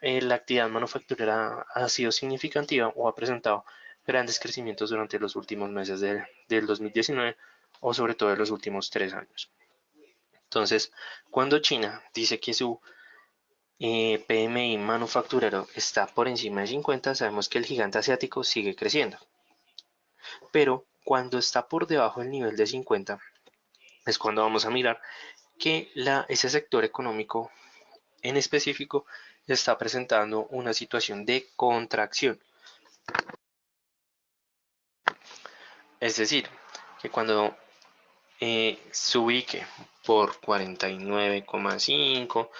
la actividad manufacturera ha sido significativa o ha presentado grandes crecimientos durante los últimos meses del 2019 o sobre todo en los últimos 3 años. Entonces, cuando China dice que su PMI manufacturero está por encima de 50, sabemos que el gigante asiático sigue creciendo. Pero cuando está por debajo del nivel de 50, es cuando vamos a mirar que ese sector económico en específico está presentando una situación de contracción. Es decir, que cuando se ubique por 49,5,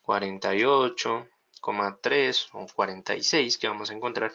48,3 o 46 que vamos a encontrar,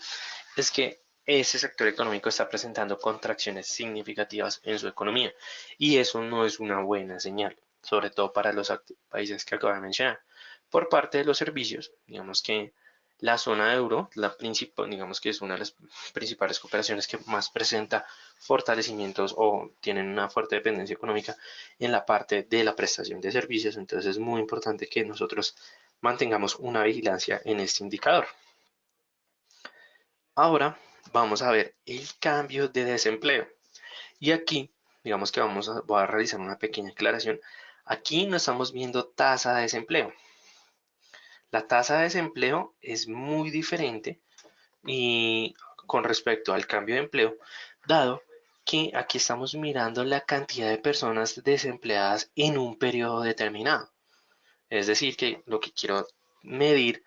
es que ese sector económico está presentando contracciones significativas en su economía y eso no es una buena señal, sobre todo para los países que acabo de mencionar. Por parte de los servicios, digamos que la zona euro, la principal, digamos que es una de las principales cooperaciones que más presenta fortalecimientos o tienen una fuerte dependencia económica en la parte de la prestación de servicios, entonces es muy importante que nosotros mantengamos una vigilancia en este indicador. Ahora vamos a ver el cambio de desempleo. Y aquí, digamos que voy a realizar una pequeña aclaración. Aquí no estamos viendo tasa de desempleo. La tasa de desempleo es muy diferente y con respecto al cambio de empleo, dado que aquí estamos mirando la cantidad de personas desempleadas en un periodo determinado. Es decir, que lo que quiero medir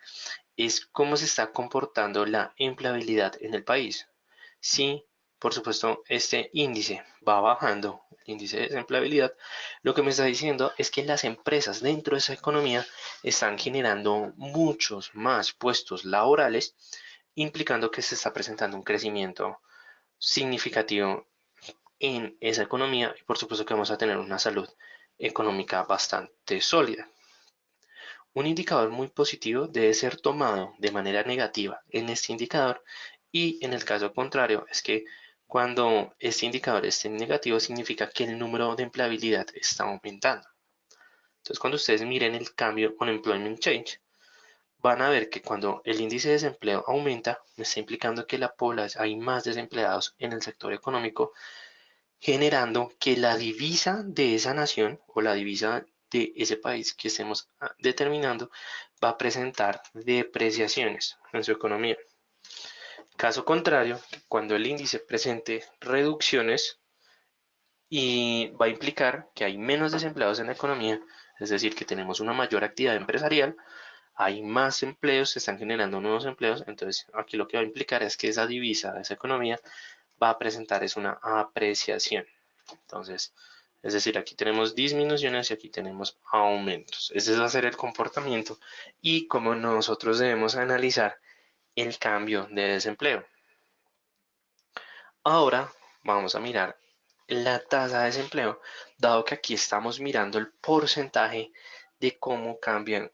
es cómo se está comportando la empleabilidad en el país. Si, por supuesto, este índice va bajando, el índice de desempleabilidad, lo que me está diciendo es que las empresas dentro de esa economía están generando muchos más puestos laborales, implicando que se está presentando un crecimiento significativo en esa economía y por supuesto que vamos a tener una salud económica bastante sólida. Un indicador muy positivo debe ser tomado de manera negativa en este indicador y en el caso contrario es que cuando este indicador esté en negativo significa que el número de empleabilidad está aumentando. Entonces cuando ustedes miren el cambio Unemployment Change, van a ver que cuando el índice de desempleo aumenta, está implicando que la población, hay más desempleados en el sector económico, generando que la divisa de esa nación o la divisa de ese país que estemos determinando va a presentar depreciaciones en su economía. Caso contrario, cuando el índice presente reducciones y va a implicar que hay menos desempleados en la economía, es decir, que tenemos una mayor actividad empresarial, hay más empleos, se están generando nuevos empleos, entonces aquí lo que va a implicar es que esa divisa de esa economía va a presentar es una apreciación. Entonces, es decir, aquí tenemos disminuciones y aquí tenemos aumentos. Ese va a ser el comportamiento y cómo nosotros debemos analizar el cambio de desempleo. Ahora vamos a mirar la tasa de desempleo, dado que aquí estamos mirando el porcentaje de cómo cambia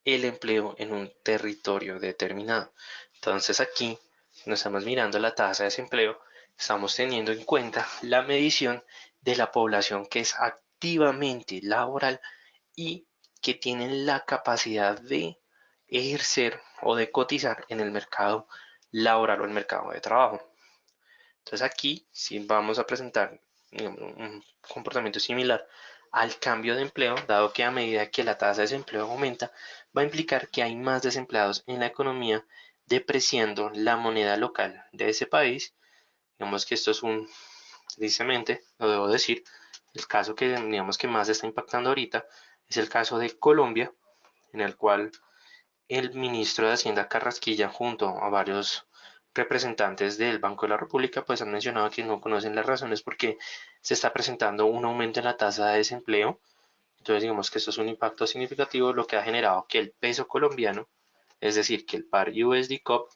el empleo en un territorio determinado. Entonces aquí no estamos mirando la tasa de desempleo, estamos teniendo en cuenta la medición de la población que es activamente laboral y que tienen la capacidad de ejercer o de cotizar en el mercado laboral o el mercado de trabajo. Entonces aquí sí vamos a presentar, digamos, un comportamiento similar al cambio de empleo, dado que a medida que la tasa de desempleo aumenta, va a implicar que hay más desempleados en la economía, depreciando la moneda local de ese país. Digamos que esto es precisamente, lo debo decir, el caso que digamos que más está impactando ahorita es el caso de Colombia, en el cual el ministro de Hacienda Carrasquilla junto a varios representantes del Banco de la República pues han mencionado que no conocen las razones por qué se está presentando un aumento en la tasa de desempleo. Entonces digamos que esto es un impacto significativo, lo que ha generado que el peso colombiano, es decir, que el par USD COP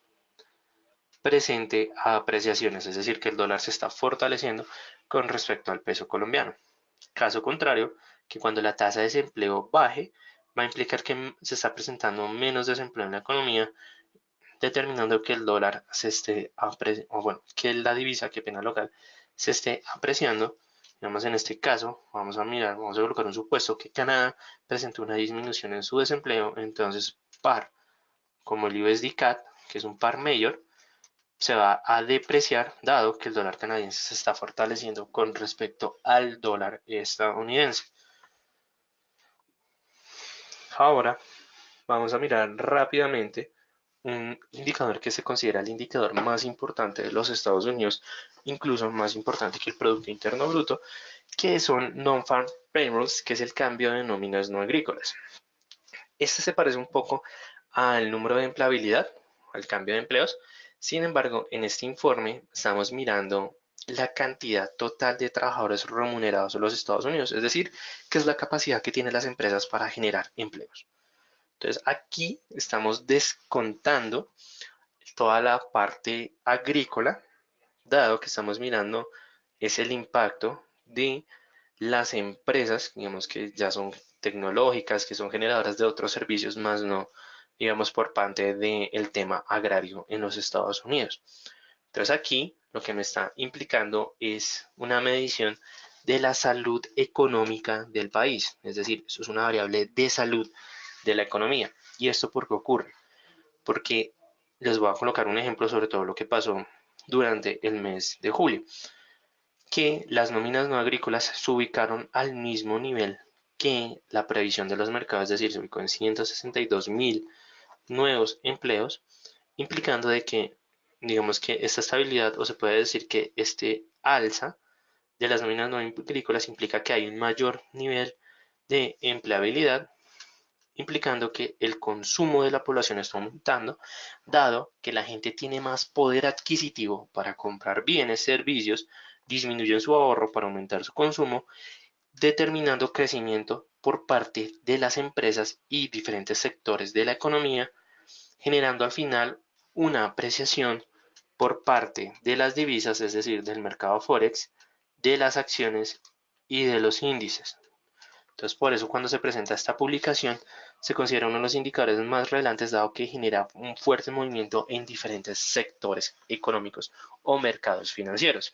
presente apreciaciones, es decir, que el dólar se está fortaleciendo con respecto al peso colombiano. Caso contrario, que cuando la tasa de desempleo baje, va a implicar que se está presentando menos desempleo en la economía, determinando que el dólar se esté apreciando, o bueno, que la divisa, que pena local, se esté apreciando. Digamos, en este caso, vamos a mirar, vamos a colocar un supuesto que Canadá presentó una disminución en su desempleo, entonces par como el USD CAD, que es un par mayor, se va a depreciar dado que el dólar canadiense se está fortaleciendo con respecto al dólar estadounidense. Ahora vamos a mirar rápidamente un indicador que se considera el indicador más importante de los Estados Unidos, incluso más importante que el Producto Interno Bruto, que son Non-Farm Payrolls, que es el cambio de nóminas no agrícolas. Este se parece un poco al número de empleabilidad, al cambio de empleos. Sin embargo, en este informe estamos mirando la cantidad total de trabajadores remunerados en los Estados Unidos, es decir, qué es la capacidad que tienen las empresas para generar empleos. Entonces aquí estamos descontando toda la parte agrícola, dado que estamos mirando es el impacto de las empresas, digamos que ya son tecnológicas, que son generadoras de otros servicios, más no, digamos, por parte del tema agrario en los Estados Unidos. Entonces aquí lo que me está implicando es una medición de la salud económica del país, es decir, eso es una variable de salud de la economía. ¿Y esto por qué ocurre? Porque les voy a colocar un ejemplo sobre todo lo que pasó durante el mes de julio, que las nóminas no agrícolas se ubicaron al mismo nivel que la previsión de los mercados, es decir, se ubicó en 162.000 nuevos empleos, implicando de que, digamos que esta estabilidad, o se puede decir que este alza de las nóminas no agrícolas implica que hay un mayor nivel de empleabilidad, implicando que el consumo de la población está aumentando, dado que la gente tiene más poder adquisitivo para comprar bienes, servicios, disminuyen su ahorro para aumentar su consumo, determinando crecimiento por parte de las empresas y diferentes sectores de la economía, generando al final una apreciación por parte de las divisas, es decir, del mercado Forex, de las acciones y de los índices. Entonces, por eso cuando se presenta esta publicación, se considera uno de los indicadores más relevantes dado que genera un fuerte movimiento en diferentes sectores económicos o mercados financieros.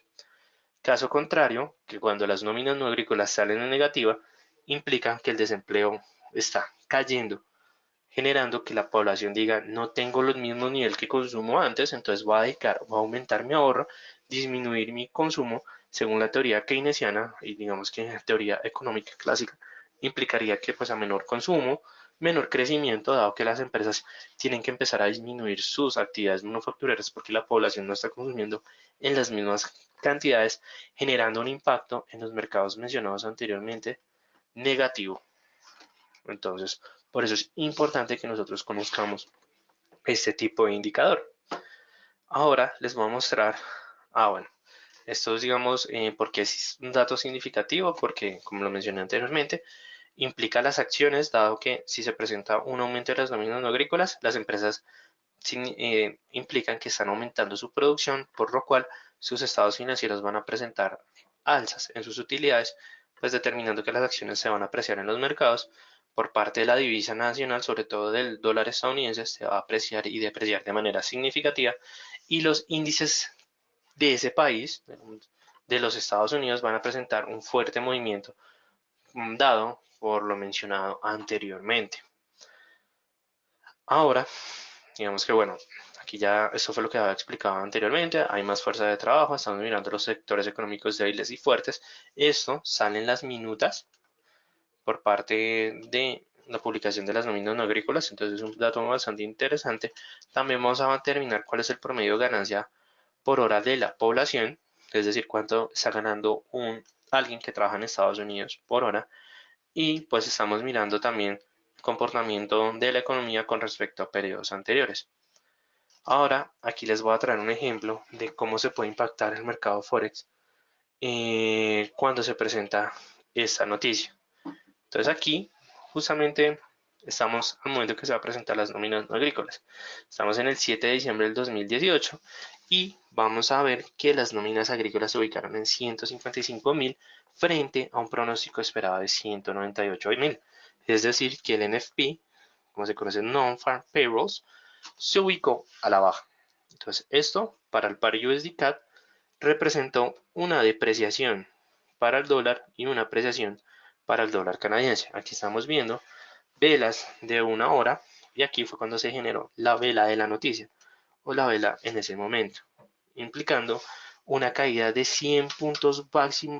Caso contrario, que cuando las nóminas no agrícolas salen en negativa, implica que el desempleo está cayendo, generando que la población diga no tengo los mismos niveles que consumo antes, entonces voy a voy a aumentar mi ahorro, disminuir mi consumo, según la teoría keynesiana y digamos que teoría económica clásica, implicaría que pues a menor consumo, menor crecimiento, dado que las empresas tienen que empezar a disminuir sus actividades manufactureras porque la población no está consumiendo en las mismas cantidades, generando un impacto en los mercados mencionados anteriormente negativo. Entonces, por eso es importante que nosotros conozcamos este tipo de indicador. Ahora les voy a mostrar, bueno, esto es, digamos, porque es un dato significativo, porque, como lo mencioné anteriormente, implica las acciones, dado que si se presenta un aumento de las nóminas no agrícolas, las empresas implican que están aumentando su producción, por lo cual sus estados financieros van a presentar alzas en sus utilidades, pues determinando que las acciones se van a apreciar en los mercados. Por parte de la divisa nacional, sobre todo del dólar estadounidense, se va a apreciar y depreciar de manera significativa y los índices de ese país, de los Estados Unidos van a presentar un fuerte movimiento dado por lo mencionado anteriormente. Ahora, digamos que bueno, aquí ya esto fue lo que había explicado anteriormente, hay más fuerza de trabajo, estamos mirando los sectores económicos débiles y fuertes. Esto sale en las minutas por parte de la publicación de las nóminas no agrícolas, entonces es un dato bastante interesante. También vamos a determinar cuál es el promedio de ganancia por hora de la población, es decir, cuánto está ganando alguien que trabaja en Estados Unidos por hora. Y pues estamos mirando también comportamiento de la economía con respecto a periodos anteriores. Ahora, aquí les voy a traer un ejemplo de cómo se puede impactar el mercado Forex cuando se presenta esta noticia. Entonces aquí, justamente, estamos al momento que se va a presentar las nóminas no agrícolas. Estamos en el 7 de diciembre del 2018 y vamos a ver que las nóminas agrícolas se ubicaron en 155.000 frente a un pronóstico esperado de 198.000. Es decir, que el NFP, como se conoce Non-Farm Payrolls, se ubicó a la baja. Entonces esto para el par USD-CAD representó una depreciación para el dólar y una apreciación para el dólar canadiense. Aquí estamos viendo velas de una hora y aquí fue cuando se generó la vela de la noticia o la vela en ese momento, implicando una caída de 100 puntos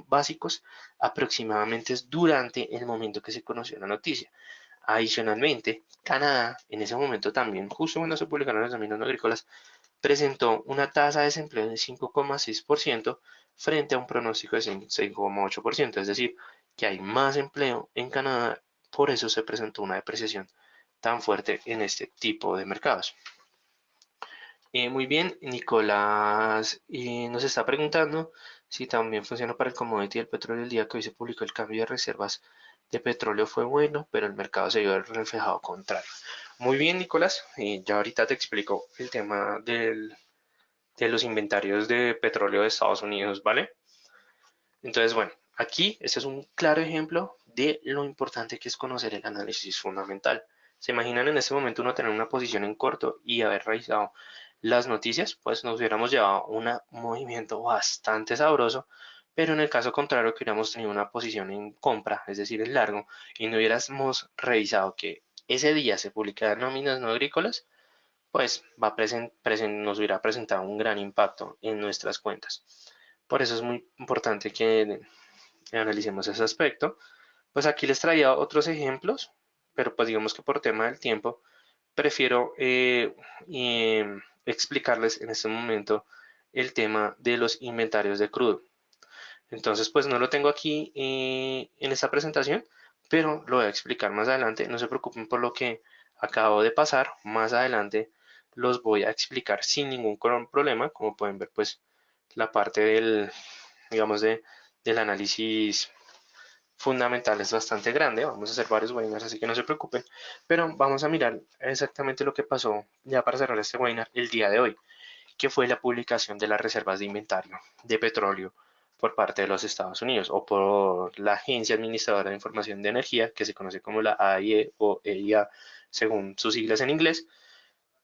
básicos aproximadamente durante el momento que se conoció la noticia. Adicionalmente, Canadá en ese momento también, justo cuando se publicaron las nóminas no agrícolas, presentó una tasa de desempleo de 5,6% frente a un pronóstico de 6,8%, es decir, que hay más empleo en Canadá, por eso se presentó una depreciación tan fuerte en este tipo de mercados. Muy bien, Nicolás nos está preguntando si también funciona para el commodity del petróleo el día que hoy se publicó el cambio de reservas de petróleo fue bueno, pero el mercado se vio reflejado contrario. Muy bien, Nicolás, ya ahorita te explico el tema de los inventarios de petróleo de Estados Unidos, ¿vale? Entonces, bueno, aquí este es un claro ejemplo de lo importante que es conocer el análisis fundamental. ¿Se imaginan en este momento uno tener una posición en corto y haber revisado las noticias? Pues nos hubiéramos llevado un movimiento bastante sabroso, pero en el caso contrario que hubiéramos tenido una posición en compra, es decir, en largo, y no hubiéramos revisado que ese día se publicaran nóminas no agrícolas, pues nos hubiera presentado un gran impacto en nuestras cuentas. Por eso es muy importante que analicemos ese aspecto. Pues aquí les traía otros ejemplos, pero pues digamos que por tema del tiempo prefiero explicarles en este momento el tema de los inventarios de crudo. Entonces pues no lo tengo aquí en esta presentación, pero lo voy a explicar más adelante. No se preocupen por lo que acabo de pasar, más adelante los voy a explicar sin ningún problema. Como pueden ver, pues la parte digamos, del análisis fundamental es bastante grande. Vamos a hacer varios webinars, así que no se preocupen. Pero vamos a mirar exactamente lo que pasó ya para cerrar este webinar el día de hoy, que fue la publicación de las reservas de inventario de petróleo por parte de los Estados Unidos o por la Agencia Administradora de Información de Energía, que se conoce como la AIE o EIA según sus siglas en inglés.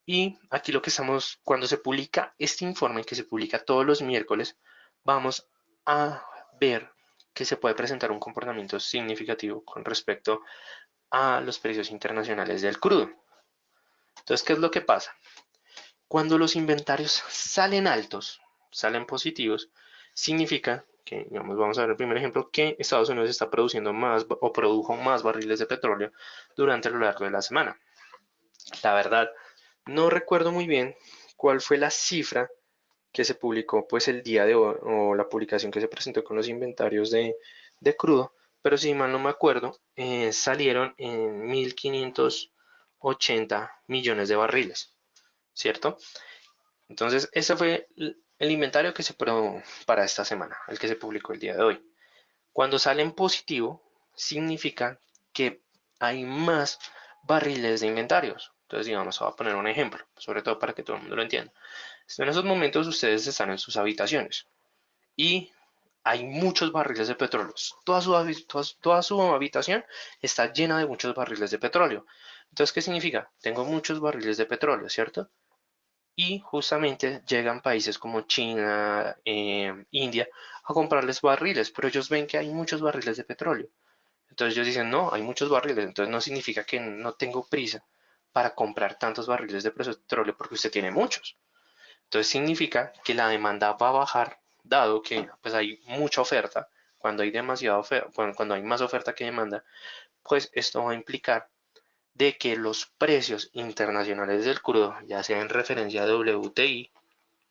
Y aquí lo que estamos, cuando se publica este informe, que se publica todos los miércoles, vamos a ver que se puede presentar un comportamiento significativo con respecto a los precios internacionales del crudo. Entonces, ¿qué es lo que pasa? Cuando los inventarios salen altos, salen positivos, significa que, digamos, vamos a ver el primer ejemplo, que Estados Unidos está produciendo más o produjo más barriles de petróleo durante lo largo de la semana. La verdad, no recuerdo muy bien cuál fue la cifra que se publicó pues el día de hoy o la publicación que se presentó con los inventarios de crudo, pero si mal no me acuerdo, salieron en 1.580 millones de barriles, ¿cierto? Entonces, ese fue el inventario que se probó para esta semana, el que se publicó el día de hoy. Cuando sale en positivo, significa que hay más barriles de inventarios. Entonces, digamos, voy a poner un ejemplo, sobre todo para que todo el mundo lo entienda. En esos momentos ustedes están en sus habitaciones y hay muchos barriles de petróleo. Toda su habitación está llena de muchos barriles de petróleo. Entonces, ¿qué significa? Tengo muchos barriles de petróleo, ¿cierto? y justamente llegan países como China, India, a comprarles barriles, pero ellos ven que hay muchos barriles de petróleo. Entonces ellos dicen, no, hay muchos barriles, entonces no significa que no tengo prisa para comprar tantos barriles de petróleo porque usted tiene muchos. Entonces significa que la demanda va a bajar, dado que pues hay mucha oferta. Cuando hay demasiada oferta, cuando hay más oferta que demanda, pues esto va a implicar de que los precios internacionales del crudo, ya sea en referencia a WTI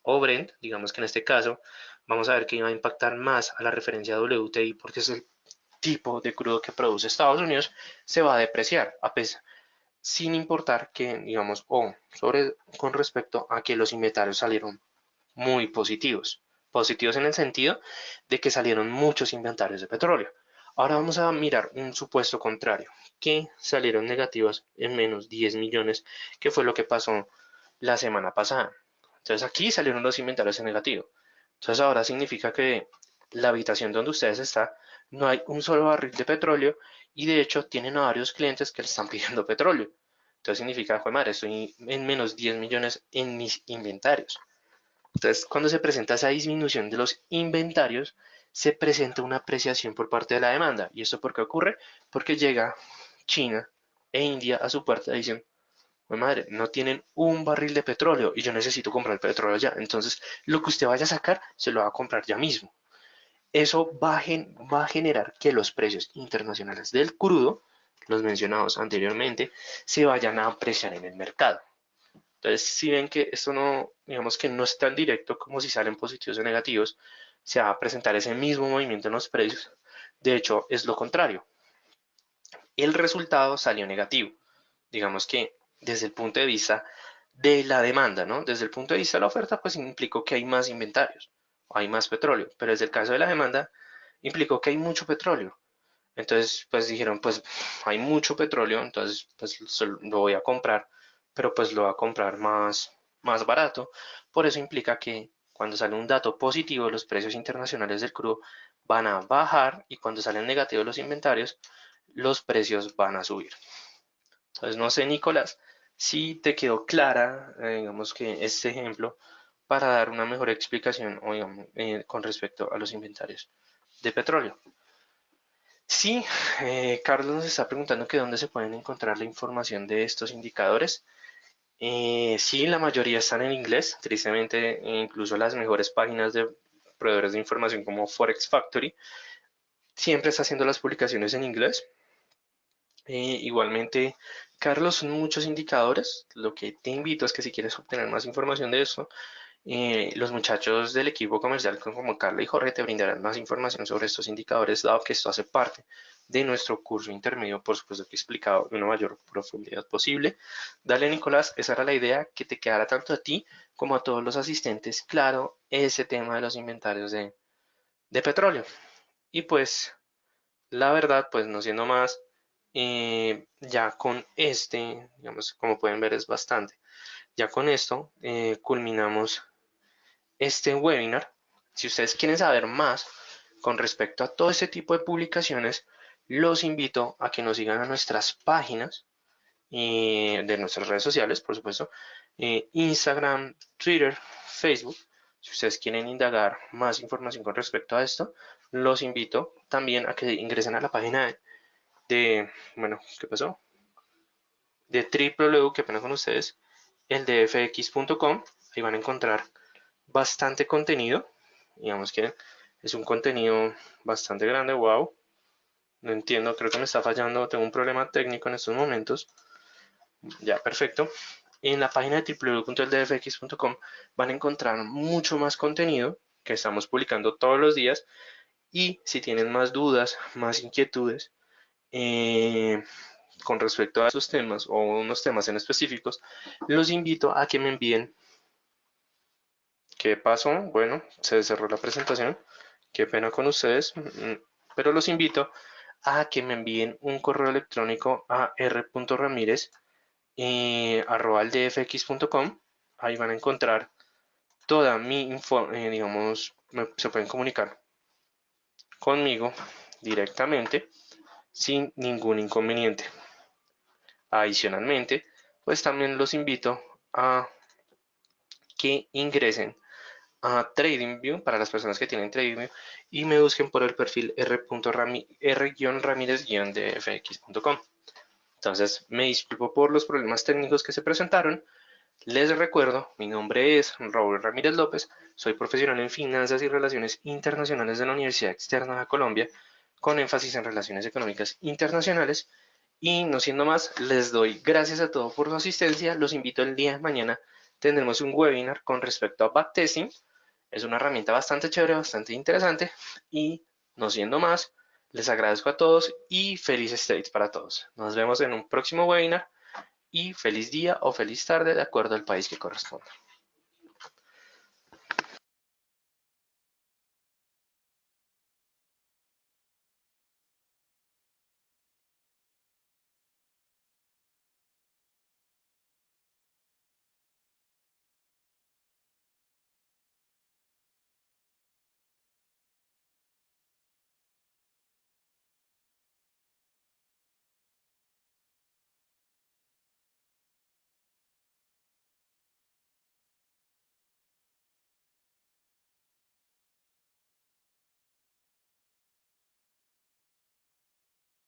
o Brent, digamos que en este caso, vamos a ver que va a impactar más a la referencia WTI porque es el tipo de crudo que produce Estados Unidos, se va a depreciar, a pesar, sin importar que, digamos, con respecto a que los inventarios salieron muy positivos. Positivos en el sentido de que salieron muchos inventarios de petróleo. Ahora vamos a mirar un supuesto contrario, que salieron negativos en menos 10 millones, que fue lo que pasó la semana pasada. Entonces aquí salieron los inventarios en negativo. Entonces ahora significa que la habitación donde ustedes están no hay un solo barril de petróleo y de hecho tienen a varios clientes que le están pidiendo petróleo. Entonces significa, joder, madre, estoy en menos 10 millones en mis inventarios. Entonces, cuando se presenta esa disminución de los inventarios, se presenta una apreciación por parte de la demanda. ¿Y esto por qué ocurre? Porque llega China e India a su puerta y dicen, "Jue madre, no tienen un barril de petróleo y yo necesito comprar el petróleo ya. Entonces, lo que usted vaya a sacar, se lo va a comprar ya mismo. Eso va a generar que los precios internacionales del crudo, los mencionados anteriormente, se vayan a apreciar en el mercado. Entonces, si ven que esto no, digamos que no es tan directo como si salen positivos o negativos, se va a presentar ese mismo movimiento en los precios. De hecho, es lo contrario. El resultado salió negativo. Digamos que desde el punto de vista de la demanda, ¿no? Desde el punto de vista de la oferta, pues implicó que hay más inventarios, hay más petróleo, pero desde el caso de la demanda, implicó que hay mucho petróleo. Entonces, pues dijeron, pues hay mucho petróleo, entonces pues lo voy a comprar, pero pues lo voy a comprar más barato. Por eso implica que cuando sale un dato positivo, los precios internacionales del crudo van a bajar y cuando salen negativos los inventarios, los precios van a subir. Entonces, no sé, Nicolás, si te quedó clara, digamos que este ejemplo, para dar una mejor explicación, o, digamos, con respecto a los inventarios de petróleo. Sí, Carlos nos está preguntando que dónde se pueden encontrar la información de estos indicadores. Sí, la mayoría están en inglés, tristemente, incluso las mejores páginas de proveedores de información como Forex Factory siempre está haciendo las publicaciones en inglés. Igualmente, Carlos, son muchos indicadores. Lo que te invito es que si quieres obtener más información de eso, los muchachos del equipo comercial como Carla y Jorge te brindarán más información sobre estos indicadores, dado que esto hace parte de nuestro curso intermedio, por supuesto que explicado de una mayor profundidad posible. Dale, Nicolás, esa era la idea, que te quedara tanto a ti como a todos los asistentes claro ese tema de los inventarios de petróleo. Y pues, la verdad, pues no siendo más, ya con este, digamos, como pueden ver es bastante. Ya con esto culminamos este webinar. Si ustedes quieren saber más con respecto a todo este tipo de publicaciones, los invito a que nos sigan a nuestras páginas de nuestras redes sociales, por supuesto, Instagram, Twitter, Facebook. Si ustedes quieren indagar más información con respecto a esto, los invito también a que ingresen a la página bueno, ¿qué pasó? De www, que pena con ustedes, el dfx.com. Ahí van a encontrar bastante contenido. Digamos que es un contenido bastante grande. Wow, no entiendo, creo que me está fallando. Tengo un problema técnico en estos momentos. Ya, perfecto. En la página de www.eldfx.com van a encontrar mucho más contenido que estamos publicando todos los días. Y si tienen más dudas, más inquietudes con respecto a esos temas o unos temas en específicos, los invito a que me envíen. ¿Qué pasó? Bueno, se cerró la presentación. Qué pena con ustedes, pero los invito a que me envíen un correo electrónico a r.ramirez@dfx.com. Ahí van a encontrar toda mi info, digamos, se pueden comunicar conmigo directamente sin ningún inconveniente. Adicionalmente, pues también los invito a que ingresen a TradingView para las personas que tienen TradingView y me busquen por el perfil r.ramírez-dfx.com. Entonces, me disculpo por los problemas técnicos que se presentaron. Les recuerdo, mi nombre es Raúl Ramírez López, soy profesional en finanzas y relaciones internacionales de la Universidad Externa de Colombia, con énfasis en relaciones económicas internacionales. Y no siendo más, les doy gracias a todos por su asistencia. Los invito el día de mañana. Tendremos un webinar con respecto a backtesting. Es una herramienta bastante chévere, bastante interesante. Y no siendo más, les agradezco a todos y felices trades para todos. Nos vemos en un próximo webinar y feliz día o feliz tarde de acuerdo al país que corresponda.